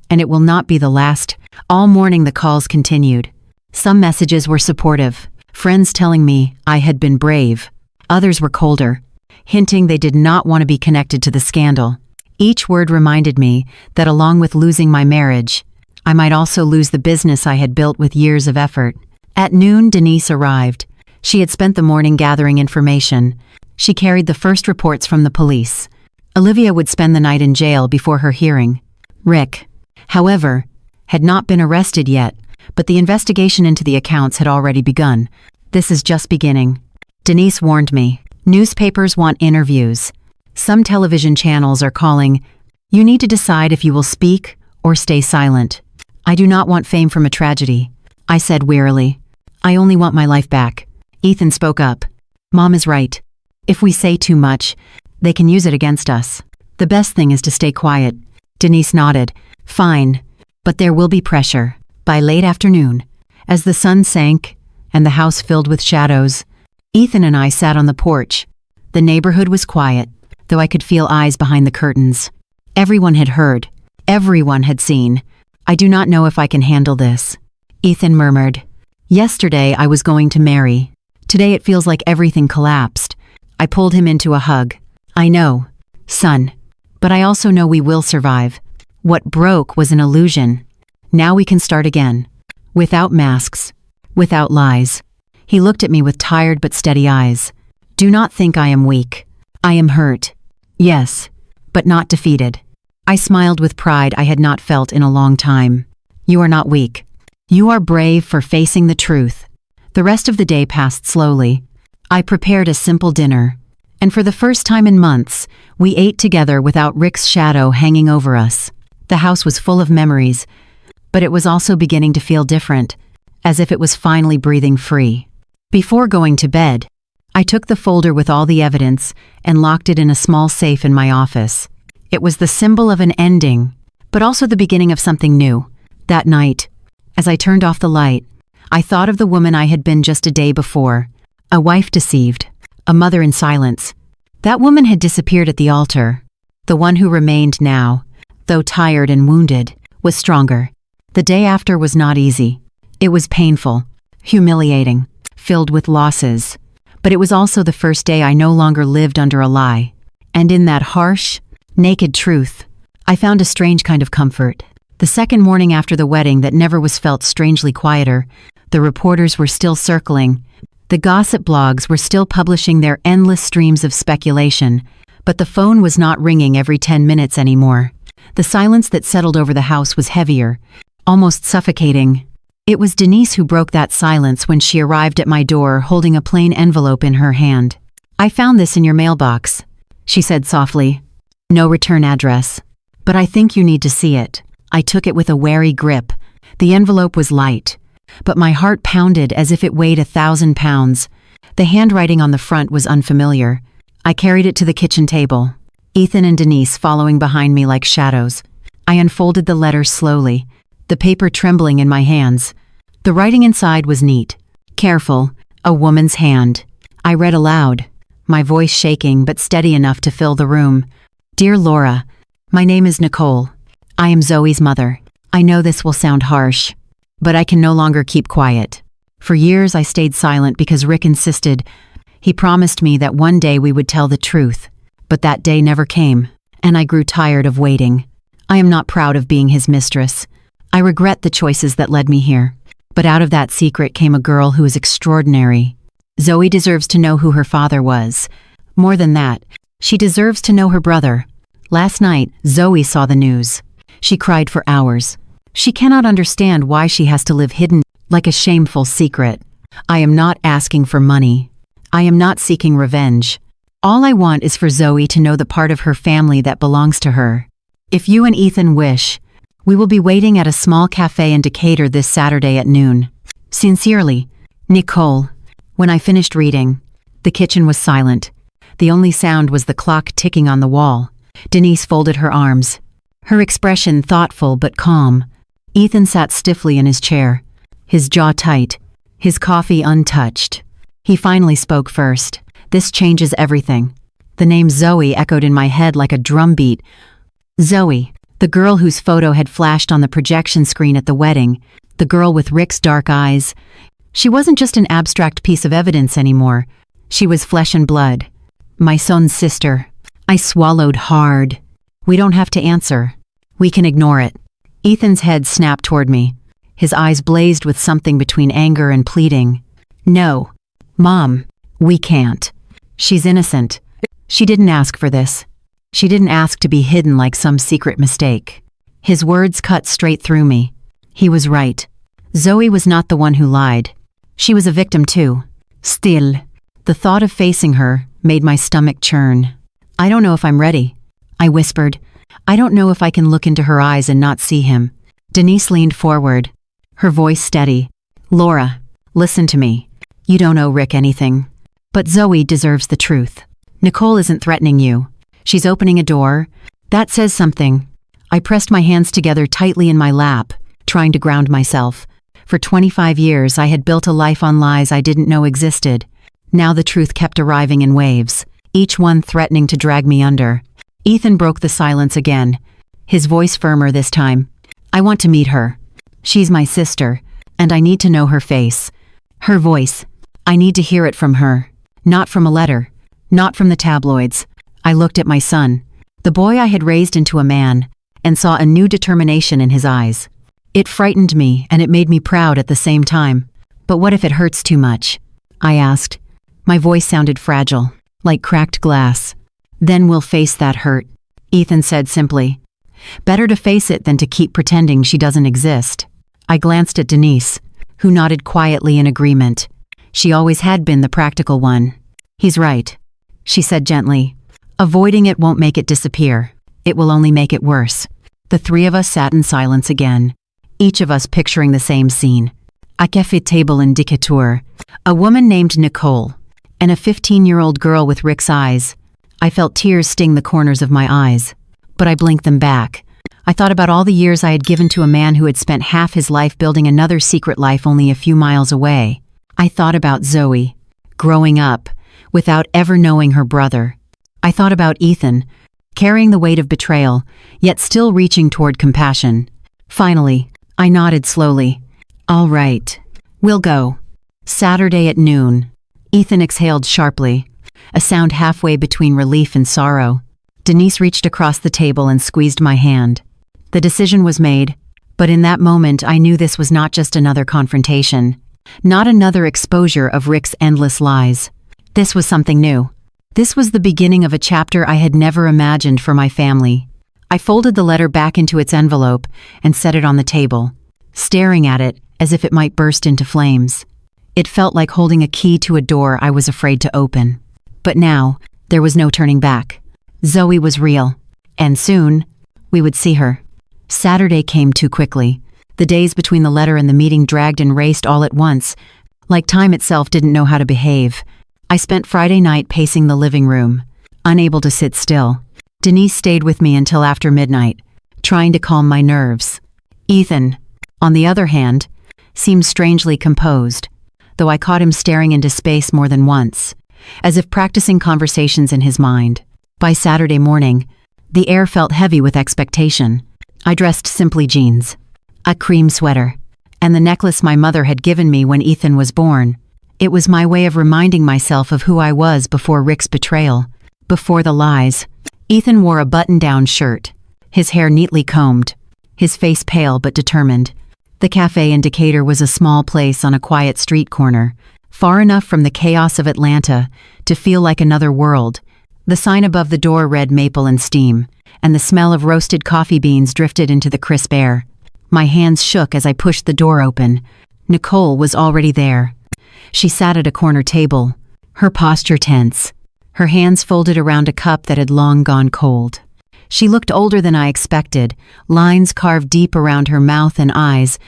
"And it will not be the last." All morning the calls continued. Some messages were supportive, friends telling me I had been brave. Others were colder, hinting they did not want to be connected to the scandal. Each word reminded me that along with losing my marriage, I might also lose the business I had built with years of effort. At noon, Denise arrived. She had spent the morning gathering information. She carried the first reports from the police. Olivia would spend the night in jail before her hearing. Rick, however, had not been arrested yet, but the investigation into the accounts had already begun. "This is just beginning." Denise warned me. "Newspapers want interviews. Some television channels are calling. You need to decide if you will speak or stay silent." "I do not want fame from a tragedy," I said wearily. "I only want my life back." Ethan spoke up. "Mom is right. If we say too much, they can use it against us. The best thing is to stay quiet." Denise nodded. "Fine, but there will be pressure." By late afternoon, as the sun sank and the house filled with shadows, Ethan and I sat on the porch. The neighborhood was quiet, though I could feel eyes behind the curtains. Everyone had heard. Everyone had seen. "I do not know if I can handle this," Ethan murmured. "Yesterday I was going to marry. Today it feels like everything collapsed." I pulled him into a hug. "I know, son, but I also know we will survive. What broke was an illusion. Now we can start again. Without masks, without lies." He looked at me with tired but steady eyes. "Do not think I am weak. I am hurt. Yes, but not defeated." I smiled with pride I had not felt in a long time. "You are not weak. You are brave for facing the truth." The rest of the day passed slowly. I prepared a simple dinner, and for the first time in months, we ate together without Rick's shadow hanging over us. The house was full of memories, but it was also beginning to feel different. as if it was finally breathing free. Before going to bed, I took the folder with all the evidence and locked it in a small safe in my office. It was the symbol of an ending, but also the beginning of something new. That night, as I turned off the light, I thought of the woman I had been just a day before, a wife deceived, a mother in silence. That woman had disappeared at the altar. The one who remained now, though tired and wounded, was stronger. The day after was not easy. It was painful, humiliating, filled with losses. But it was also the first day I no longer lived under a lie. And in that harsh, naked truth, I found a strange kind of comfort. The second morning after the wedding that never was felt strangely quieter, the reporters were still circling. The gossip blogs were still publishing their endless streams of speculation, but the phone was not ringing every 10 minutes anymore. The silence that settled over the house was heavier, almost suffocating. It was Denise who broke that silence when she arrived at my door holding a plain envelope in her hand. "I found this in your mailbox," she said softly. "No return address. But I think you need to see it." I took it with a wary grip. The envelope was light, but my heart pounded as if it weighed 1,000 pounds. The handwriting on the front was unfamiliar. I carried it to the kitchen table, Ethan and Denise following behind me like shadows. I unfolded the letter slowly, the paper trembling in my hands. The writing inside was neat, careful, a woman's hand. I read aloud, my voice shaking but steady enough to fill the room. "Dear Laura, my name is Nicole. I am Zoe's mother. I know this will sound harsh, but I can no longer keep quiet. For years I stayed silent because Rick insisted. He promised me that one day we would tell the truth, but that day never came, and I grew tired of waiting. I am not proud of being his mistress. I regret the choices that led me here. But out of that secret came a girl who is extraordinary. Zoe deserves to know who her father was. More than that, she deserves to know her brother. Last night, Zoe saw the news. She cried for hours. She cannot understand why she has to live hidden like a shameful secret. I am not asking for money. I am not seeking revenge. All I want is for Zoe to know the part of her family that belongs to her. If you and Ethan wish, we will be waiting at a small cafe in Decatur this Saturday at noon. Sincerely, Nicole." When I finished reading, the kitchen was silent. The only sound was the clock ticking on the wall. Denise folded her arms, her expression thoughtful but calm. Ethan sat stiffly in his chair, his jaw tight, his coffee untouched. He finally spoke first. "This changes everything." The name Zoe echoed in my head like a drumbeat. Zoe, the girl whose photo had flashed on the projection screen at the wedding, the girl with Rick's dark eyes. She wasn't just an abstract piece of evidence anymore. She was flesh and blood. My son's sister. I swallowed hard. "We don't have to answer. We can ignore it." Ethan's head snapped toward me. His eyes blazed with something between anger and pleading. "No, Mom, we can't. She's innocent. She didn't ask for this. She didn't ask to be hidden like some secret mistake." His words cut straight through me. He was right. Zoe was not the one who lied. She was a victim too. Still, the thought of facing her made my stomach churn. "I don't know if I'm ready," I whispered. "I don't know if I can look into her eyes and not see him." Denise leaned forward, her voice steady. "Laura, listen to me. You don't owe Rick anything. But Zoe deserves the truth. Nicole isn't threatening you. She's opening a door. That says something." I pressed my hands together tightly in my lap, trying to ground myself. For 25 years, I had built a life on lies I didn't know existed. Now the truth kept arriving in waves, each one threatening to drag me under. Ethan broke the silence again, his voice firmer this time. "I want to meet her. She's my sister, and I need to know her face. Her voice. I need to hear it from her. Not from a letter. Not from the tabloids." I looked at my son, the boy I had raised into a man, and saw a new determination in his eyes. It frightened me, and it made me proud at the same time. "But what if it hurts too much?" I asked. My voice sounded fragile, like cracked glass. "Then we'll face that hurt," Ethan said simply. "Better to face it than to keep pretending she doesn't exist." I glanced at Denise, who nodded quietly in agreement. She always had been the practical one. "He's right," she said gently. "Avoiding it won't make it disappear. It will only make it worse." The three of us sat in silence again, each of us picturing the same scene. a café table indicateur, a woman named Nicole, and a 15-year-old girl with Rick's eyes. I felt tears sting the corners of my eyes, but I blinked them back. I thought about all the years I had given to a man who had spent half his life building another secret life only a few miles away. I thought about Zoe, growing up, without ever knowing her brother. I thought about Ethan, carrying the weight of betrayal, yet still reaching toward compassion. Finally, I nodded slowly. All right, we'll go. Saturday at noon. Ethan exhaled sharply, a sound halfway between relief and sorrow. Denise reached across the table and squeezed my hand. The decision was made, but in that moment I knew this was not just another confrontation, not another exposure of Rick's endless lies. This was something new. This was the beginning of a chapter I had never imagined for my family. I folded the letter back into its envelope and set it on the table, staring at it as if it might burst into flames. It felt like holding a key to a door I was afraid to open. But now, there was no turning back. Zoe was real, and soon, we would see her. Saturday came too quickly. The days between the letter and the meeting dragged and raced all at once, like time itself didn't know how to behave. I spent Friday night pacing the living room, unable to sit still. Denise stayed with me until after midnight, trying to calm my nerves. Ethan, on the other hand, seemed strangely composed, though I caught him staring into space more than once, as if practicing conversations in his mind. By Saturday morning, the air felt heavy with expectation. I dressed simply jeans, a cream sweater, and the necklace my mother had given me when Ethan was born. It was my way of reminding myself of who I was before Rick's betrayal, before the lies. Ethan wore a button-down shirt, his hair neatly combed, his face pale but determined. The cafe indicator was a small place on a quiet street corner, far enough from the chaos of Atlanta to feel like another world. The sign above the door read Maple and Steam, and the smell of roasted coffee beans drifted into the crisp air. My hands shook as I pushed the door open. Nicole was already there. She sat at a corner table, her posture tense, her hands folded around a cup that had long gone cold. She looked older than I expected, lines carved deep around her mouth and eyes,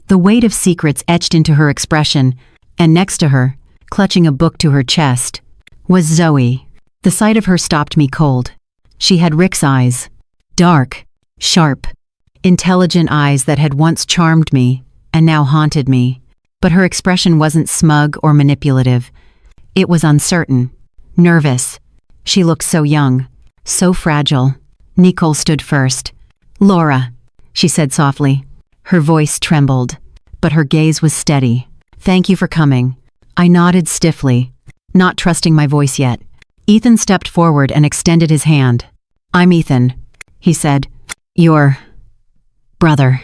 the weight of secrets etched into her expression, and next to her, clutching a book to her chest, was Zoe. The sight of her stopped me cold. She had Rick's eyes, dark, sharp, intelligent eyes that had once charmed me and now haunted me. But her expression wasn't smug or manipulative. It was uncertain, nervous. She looked so young, so fragile. Nicole stood first. "Laura," she said softly. Her voice trembled, but her gaze was steady. "Thank you for coming." I nodded stiffly, not trusting my voice yet. Ethan stepped forward and extended his hand. "I'm Ethan," he said. "Your brother,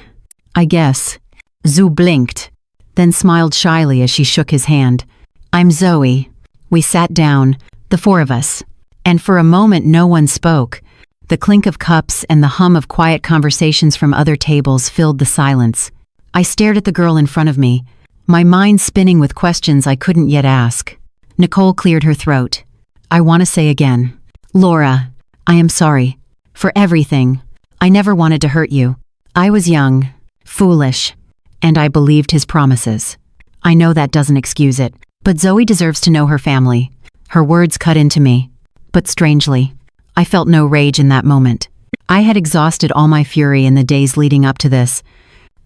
I guess." Zoe blinked, then smiled shyly as she shook his hand. "I'm Zoe." We sat down, the four of us, and for a moment no one spoke. The clink of cups and the hum of quiet conversations from other tables filled the silence. I stared at the girl in front of me, my mind spinning with questions I couldn't yet ask. Nicole cleared her throat. "I want to say again, Laura, I am sorry. For everything. I never wanted to hurt you. I was young, foolish, and I believed his promises. I know that doesn't excuse it, but Zoe deserves to know her family." Her words cut into me, but strangely, I felt no rage in that moment. I had exhausted all my fury in the days leading up to this.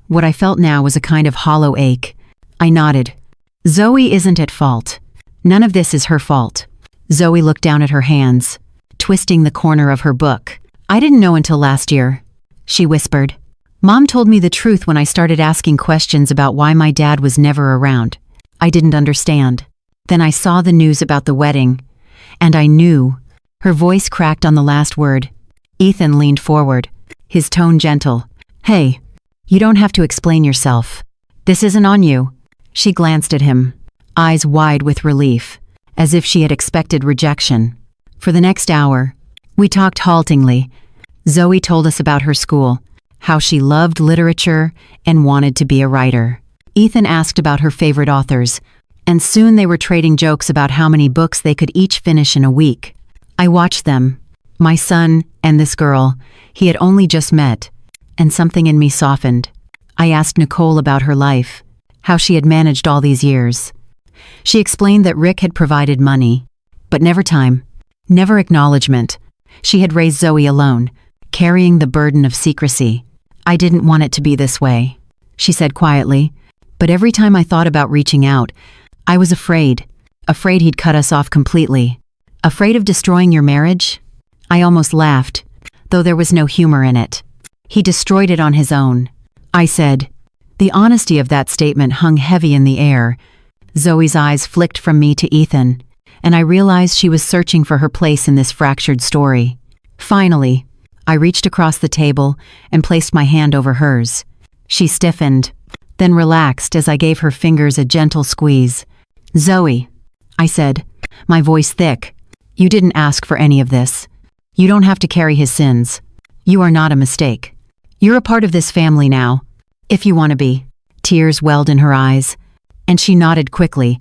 What I felt now was a kind of hollow ache. I nodded. "Zoe isn't at fault. None of this is her fault." Zoe looked down at her hands, twisting the corner of her book. "I didn't know until last year," she whispered. "Mom told me the truth when I started asking questions about why my dad was never around. I didn't understand. Then I saw the news about the wedding, and I knew." Her voice cracked on the last word. Ethan leaned forward, his tone gentle. "Hey, you don't have to explain yourself. This isn't on you." She glanced at him, eyes wide with relief, as if she had expected rejection. For the next hour, we talked haltingly. Zoe told us about her school, how she loved literature and wanted to be a writer. Ethan asked about her favorite authors, and soon they were trading jokes about how many books they could each finish in a week. I watched them, my son and this girl he had only just met, and something in me softened. I asked Nicole about her life, how she had managed all these years. She explained that Rick had provided money, but never time, never acknowledgement. She had raised Zoe alone, carrying the burden of secrecy. "I didn't want it to be this way," she said quietly, "but every time I thought about reaching out, I was afraid he'd cut us off completely. Afraid of destroying your marriage?" I almost laughed, though there was no humor in it. "He destroyed it on his own," I said. The honesty of that statement hung heavy in the air. Zoe's eyes flicked from me to Ethan, and I realized she was searching for her place in this fractured story. Finally, I reached across the table and placed my hand over hers. She stiffened, then relaxed as I gave her fingers a gentle squeeze. "Zoe," I said, my voice thick, "you didn't ask for any of this. You don't have to carry his sins. You are not a mistake. You're a part of this family now, if you want to be." Tears welled in her eyes, and she nodded quickly.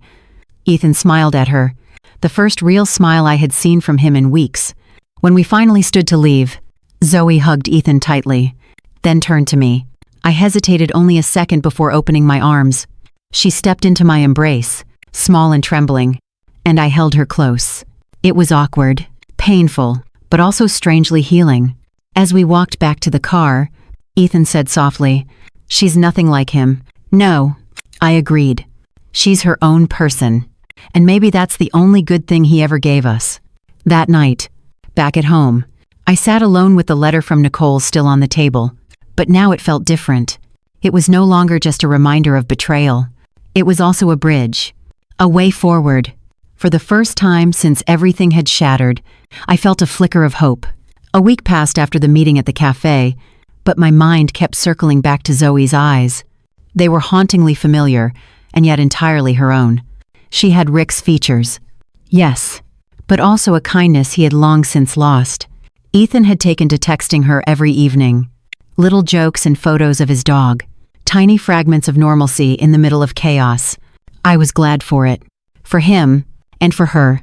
Ethan smiled at her, the first real smile I had seen from him in weeks. When we finally stood to leave, Zoe hugged Ethan tightly, then turned to me. I hesitated only a second before opening my arms. She stepped into my embrace, small and trembling, and I held her close. It was awkward, painful, but also strangely healing. As we walked back to the car, Ethan said softly, "She's nothing like him." "No," I agreed. "She's her own person. And maybe that's the only good thing he ever gave us." That night, back at home, I sat alone with the letter from Nicole still on the table. But now it felt different. It was no longer just a reminder of betrayal. It was also a bridge, a way forward. For the first time since everything had shattered, I felt a flicker of hope. A week passed after the meeting at the cafe, but my mind kept circling back to Zoe's eyes. They were hauntingly familiar, and yet entirely her own. She had Rick's features, yes, but also a kindness he had long since lost. Ethan had taken to texting her every evening. Little jokes and photos of his dog, tiny fragments of normalcy in the middle of chaos. I was glad for it. For him, and for her.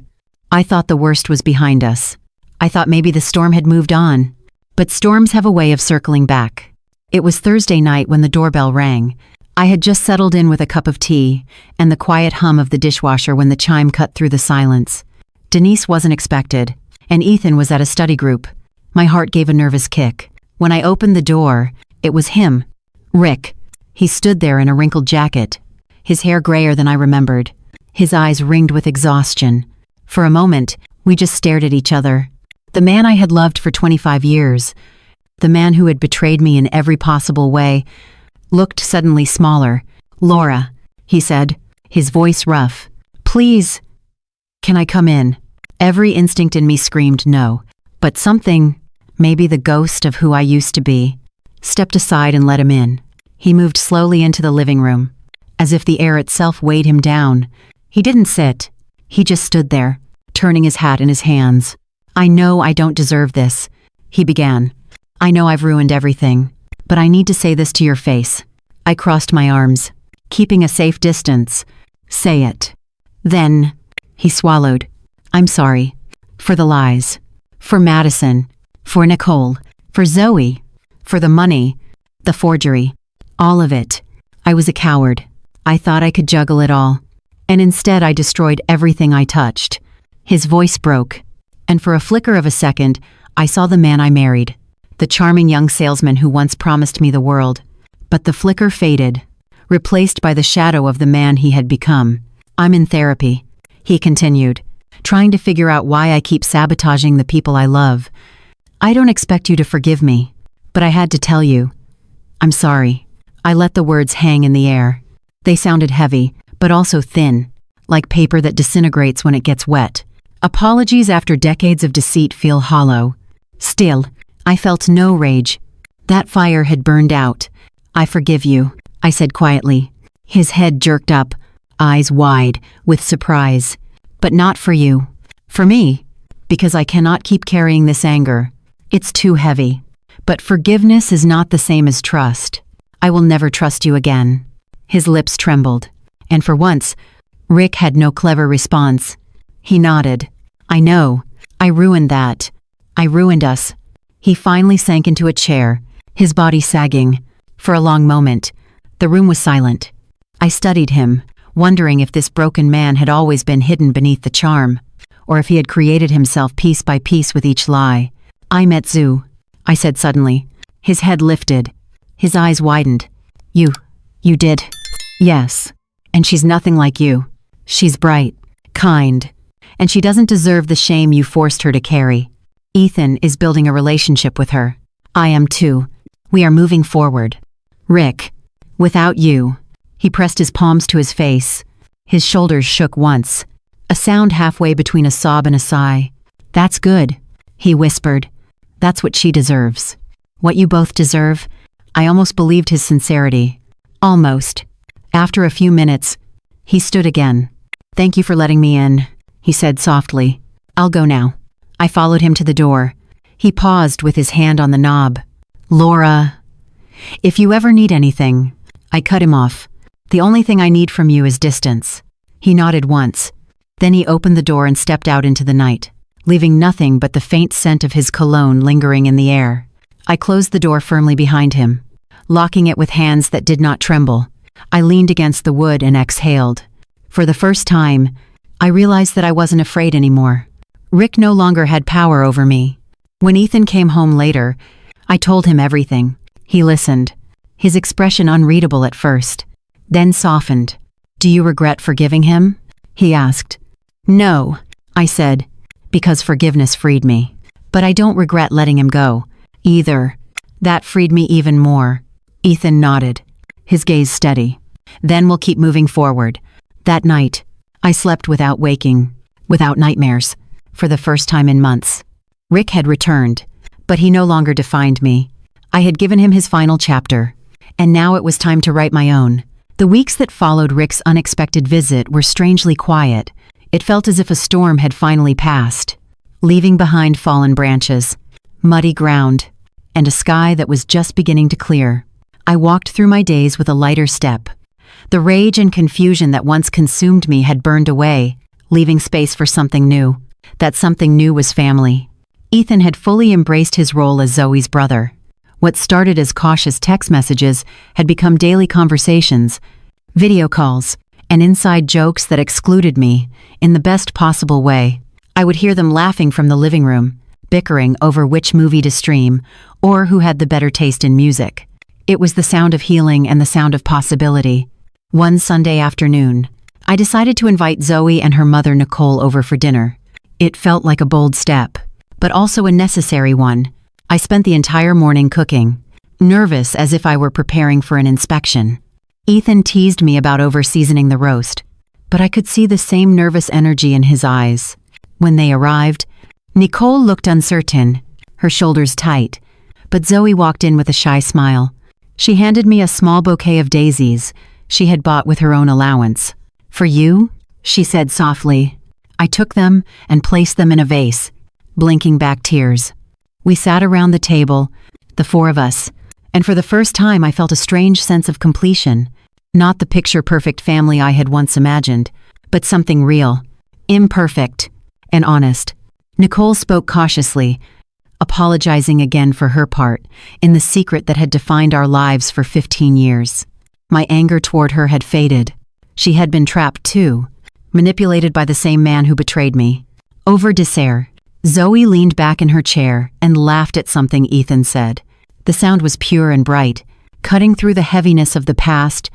I thought the worst was behind us. I thought maybe the storm had moved on. But storms have a way of circling back. It was Thursday night when the doorbell rang. I had just settled in with a cup of tea, and the quiet hum of the dishwasher when the chime cut through the silence. Denise wasn't expected, and Ethan was at a study group. My heart gave a nervous kick. When I opened the door, it was him, Rick. He stood there in a wrinkled jacket, his hair grayer than I remembered, his eyes ringed with exhaustion. For a moment, we just stared at each other. The man I had loved for 25 years, the man who had betrayed me in every possible way, looked suddenly smaller. "Laura," he said, his voice rough. "Please, can I come in?" Every instinct in me screamed no, but something, maybe the ghost of who I used to be, stepped aside and let him in. He moved slowly into the living room, as if the air itself weighed him down. He didn't sit. He just stood there, turning his hat in his hands. "I know I don't deserve this," he began. "I know I've ruined everything, but I need to say this to your face." I crossed my arms, keeping a safe distance. "Say it." "Then," he swallowed, "I'm sorry. For the lies. For Madison. For Nicole. For Zoe. For the money. The forgery. All of it. I was a coward. I thought I could juggle it all. And instead I destroyed everything I touched." His voice broke, and for a flicker of a second, I saw the man I married, the charming young salesman who once promised me the world. But the flicker faded, replaced by the shadow of the man he had become. "I'm in therapy," he continued, "trying to figure out why I keep sabotaging the people I love. I don't expect you to forgive me, but I had to tell you. I'm sorry." I let the words hang in the air. They sounded heavy, but also thin, like paper that disintegrates when it gets wet. Apologies after decades of deceit feel hollow. Still, I felt no rage. That fire had burned out. "I forgive you," I said quietly. His head jerked up, eyes wide, with surprise. "But not for you. For me, because I cannot keep carrying this anger. It's too heavy. But forgiveness is not the same as trust. I will never trust you again." His lips trembled, and for once, Rick had no clever response. He nodded. "I know. I ruined that. I ruined us." He finally sank into a chair, his body sagging. For a long moment, the room was silent. I studied him, wondering if this broken man had always been hidden beneath the charm, or if he had created himself piece by piece with each lie. "I met Zhu," I said suddenly. His head lifted. His eyes widened. You did?" "Yes. And she's nothing like you. She's bright, kind, and she doesn't deserve the shame you forced her to carry. Ethan is building a relationship with her. I am too. We are moving forward. Rick, without you." He pressed his palms to his face. His shoulders shook once, a sound halfway between a sob and a sigh. "That's good," he whispered. "That's what she deserves. What you both deserve." I almost believed his sincerity. Almost. After a few minutes, he stood again. "Thank you for letting me in," he said softly. "I'll go now." I followed him to the door. He paused with his hand on the knob. "Laura, if you ever need anything..." I cut him off. "The only thing I need from you is distance." He nodded once. Then he opened the door and stepped out into the night, leaving nothing but the faint scent of his cologne lingering in the air. I closed the door firmly behind him, locking it with hands that did not tremble. I leaned against the wood and exhaled. For the first time, I realized that I wasn't afraid anymore. Rick no longer had power over me. When Ethan came home later, I told him everything. He listened, his expression unreadable at first, then softened. "Do you regret forgiving him?" he asked. "No," I said, "because forgiveness freed me. But I don't regret letting him go, either. That freed me even more." Ethan nodded, his gaze steady. "Then we'll keep moving forward." That night, I slept without waking, without nightmares, for the first time in months. Rick had returned, but he no longer defined me. I had given him his final chapter, and now it was time to write my own. The weeks that followed Rick's unexpected visit were strangely quiet. It felt as if a storm had finally passed, leaving behind fallen branches, muddy ground, and a sky that was just beginning to clear. I walked through my days with a lighter step. The rage and confusion that once consumed me had burned away, leaving space for something new. That something new was family. Ethan had fully embraced his role as Zoe's brother. What started as cautious text messages had become daily conversations, video calls, and inside jokes that excluded me in the best possible way. I would hear them laughing from the living room, bickering over which movie to stream or who had the better taste in music. It was the sound of healing and the sound of possibility. One Sunday afternoon, I decided to invite Zoe and her mother Nicole over for dinner. It felt like a bold step, but also a necessary one. I spent the entire morning cooking, nervous as if I were preparing for an inspection. Ethan teased me about over-seasoning the roast, but I could see the same nervous energy in his eyes. When they arrived, Nicole looked uncertain, her shoulders tight, but Zoe walked in with a shy smile. She handed me a small bouquet of daisies she had bought with her own allowance. "For you?" she said softly. I took them and placed them in a vase, blinking back tears. We sat around the table, the four of us, and for the first time I felt a strange sense of completion. Not the picture-perfect family I had once imagined, but something real, imperfect, and honest. Nicole spoke cautiously, apologizing again for her part in the secret that had defined our lives for 15 years. My anger toward her had faded. She had been trapped too, manipulated by the same man who betrayed me. Over dessert, Zoe leaned back in her chair and laughed at something Ethan said. The sound was pure and bright, cutting through the heaviness of the past.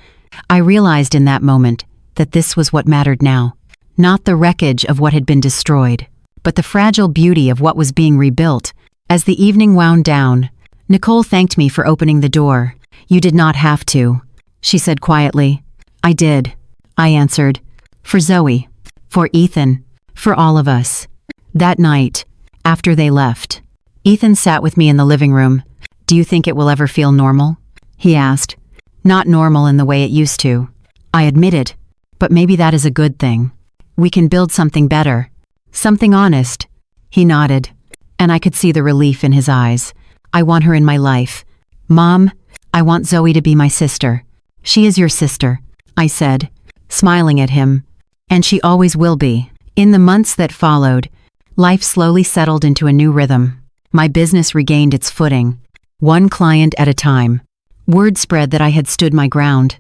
I realized in that moment that this was what mattered now. Not the wreckage of what had been destroyed, but the fragile beauty of what was being rebuilt. As the evening wound down, Nicole thanked me for opening the door. "You did not have to," she said quietly. "I did," I answered. "For Zoe, for Ethan, for all of us." That night, after they left, Ethan sat with me in the living room. "Do you think it will ever feel normal?" he asked. "Not normal in the way it used to," I admitted, "but maybe that is a good thing. We can build something better, something honest." He nodded, and I could see the relief in his eyes. "I want her in my life. Mom, I want Zoe to be my sister." "She is your sister," I said, smiling at him, "and she always will be." In the months that followed, life slowly settled into a new rhythm. My business regained its footing, one client at a time. Word spread that I had stood my ground,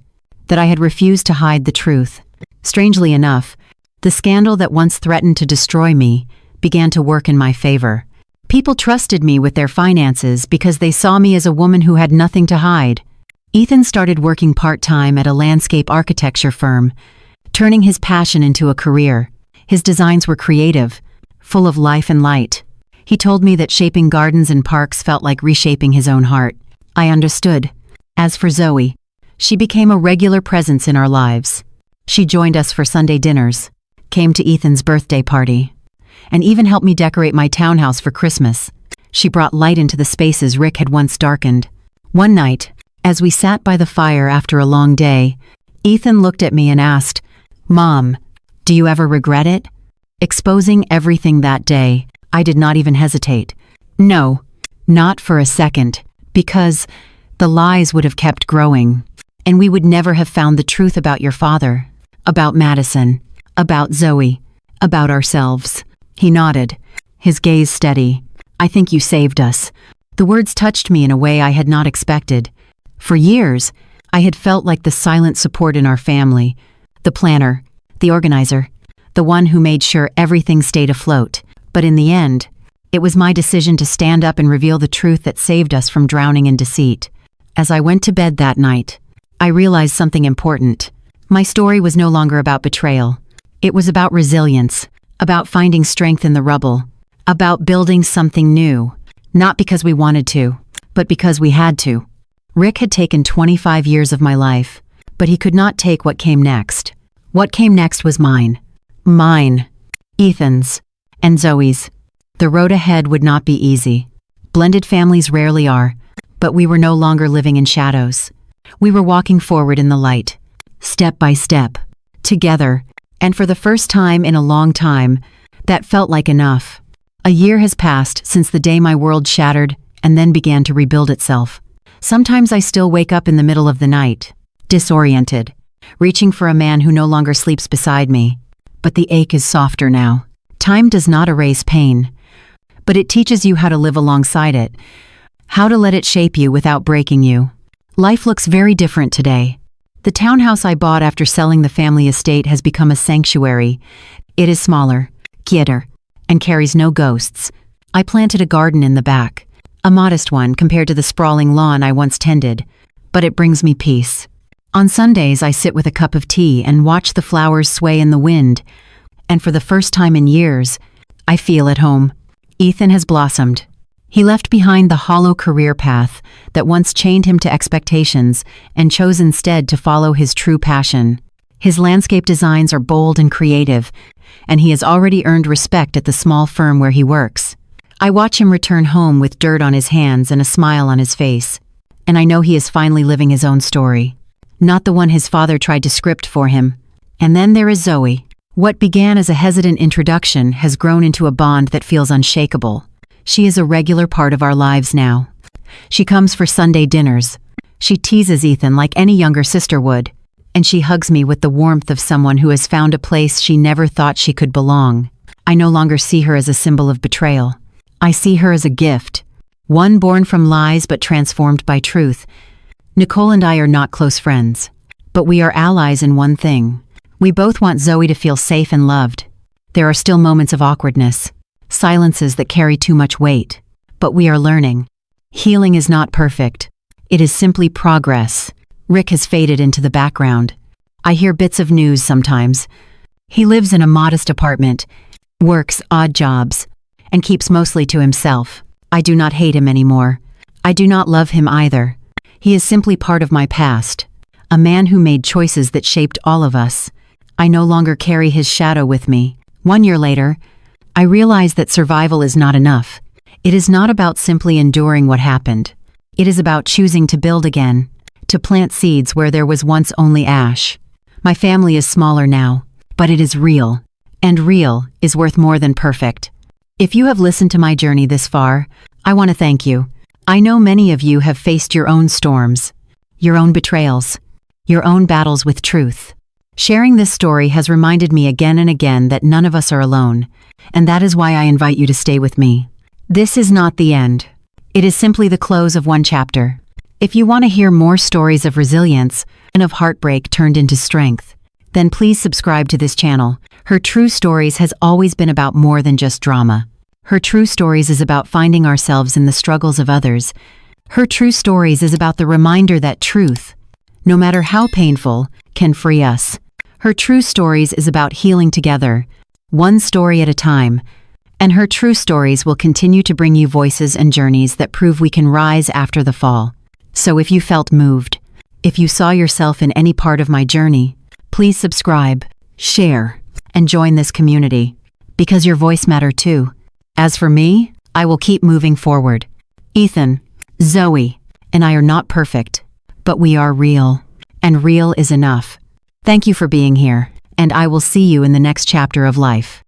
that I had refused to hide the truth. Strangely enough, the scandal that once threatened to destroy me began to work in my favor. People trusted me with their finances because they saw me as a woman who had nothing to hide. Ethan started working part-time at a landscape architecture firm, turning his passion into a career. His designs were creative, full of life and light. He told me that shaping gardens and parks felt like reshaping his own heart. I understood. As for Zoe, she became a regular presence in our lives. She joined us for Sunday dinners, came to Ethan's birthday party, and even helped me decorate my townhouse for Christmas. She brought light into the spaces Rick had once darkened. One night, as we sat by the fire after a long day, Ethan looked at me and asked, "Mom, do you ever regret it?" Exposing everything that day, I did not even hesitate. No, not for a second, because the lies would have kept growing, and we would never have found the truth about your father, about Madison, about Zoe, about ourselves. He nodded, his gaze steady. "I think you saved us." The words touched me in a way I had not expected. For years, I had felt like the silent support in our family, the planner, the organizer, the one who made sure everything stayed afloat. But in the end, it was my decision to stand up and reveal the truth that saved us from drowning in deceit. As I went to bed that night, I realized something important. My story was no longer about betrayal. It was about resilience, about finding strength in the rubble, about building something new, not because we wanted to, but because we had to. Rick had taken 25 years of my life, but he could not take what came next. What came next was mine. Mine, Ethan's, and Zoe's. The road ahead would not be easy. Blended families rarely are, but we were no longer living in shadows. We were walking forward in the light, step by step, together, and for the first time in a long time, that felt like enough. A year has passed since the day my world shattered and then began to rebuild itself. Sometimes I still wake up in the middle of the night, disoriented, reaching for a man who no longer sleeps beside me. But the ache is softer now. Time does not erase pain, but it teaches you how to live alongside it, how to let it shape you without breaking you. Life looks very different today. The townhouse I bought after selling the family estate has become a sanctuary. It is smaller, quieter, and carries no ghosts. I planted a garden in the back, a modest one compared to the sprawling lawn I once tended, but it brings me peace. On Sundays, I sit with a cup of tea and watch the flowers sway in the wind, and for the first time in years, I feel at home. Ethan has blossomed. He left behind the hollow career path that once chained him to expectations and chose instead to follow his true passion. His landscape designs are bold and creative, and he has already earned respect at the small firm where he works. I watch him return home with dirt on his hands and a smile on his face, and I know he is finally living his own story, not the one his father tried to script for him. And then there is Zoe. What began as a hesitant introduction has grown into a bond that feels unshakable. She is a regular part of our lives now. She comes for Sunday dinners. She teases Ethan like any younger sister would, and she hugs me with the warmth of someone who has found a place she never thought she could belong. I no longer see her as a symbol of betrayal. I see her as a gift, one born from lies but transformed by truth. Nicole and I are not close friends, but we are allies in one thing. We both want Zoe to feel safe and loved. There are still moments of awkwardness, silences that carry too much weight, but we are learning. Healing is not perfect. It is simply progress. Rick has faded into the background. I hear bits of news sometimes. He lives in a modest apartment, works odd jobs, and keeps mostly to himself. I do not hate him anymore. I do not love him either. He is simply part of my past, a man who made choices that shaped all of us. I no longer carry his shadow with me. 1 year later, I realize that survival is not enough. It is not about simply enduring what happened. It is about choosing to build again, to plant seeds where there was once only ash. My family is smaller now, but it is real, and real is worth more than perfect. If you have listened to my journey this far, I want to thank you. I know many of you have faced your own storms, your own betrayals, your own battles with truth. Sharing this story has reminded me again and again that none of us are alone, and that is why I invite you to stay with me. This is not the end. It is simply the close of one chapter. If you want to hear more stories of resilience and season of heartbreak turned into strength, then please subscribe to this channel. Her True Stories has always been about more than just drama. Her True Stories is about finding ourselves in the struggles of others. Her True Stories is about the reminder that truth, no matter how painful, can free us. Her True Stories is about healing together, one story at a time. And Her True Stories will continue to bring you voices and journeys that prove we can rise after the fall. So if you felt moved, if you saw yourself in any part of my journey, please subscribe, share, and join this community, because your voice matters too. As for me, I will keep moving forward. Ethan, Zoe, and I are not perfect, but we are real, and real is enough. Thank you for being here, and I will see you in the next chapter of life.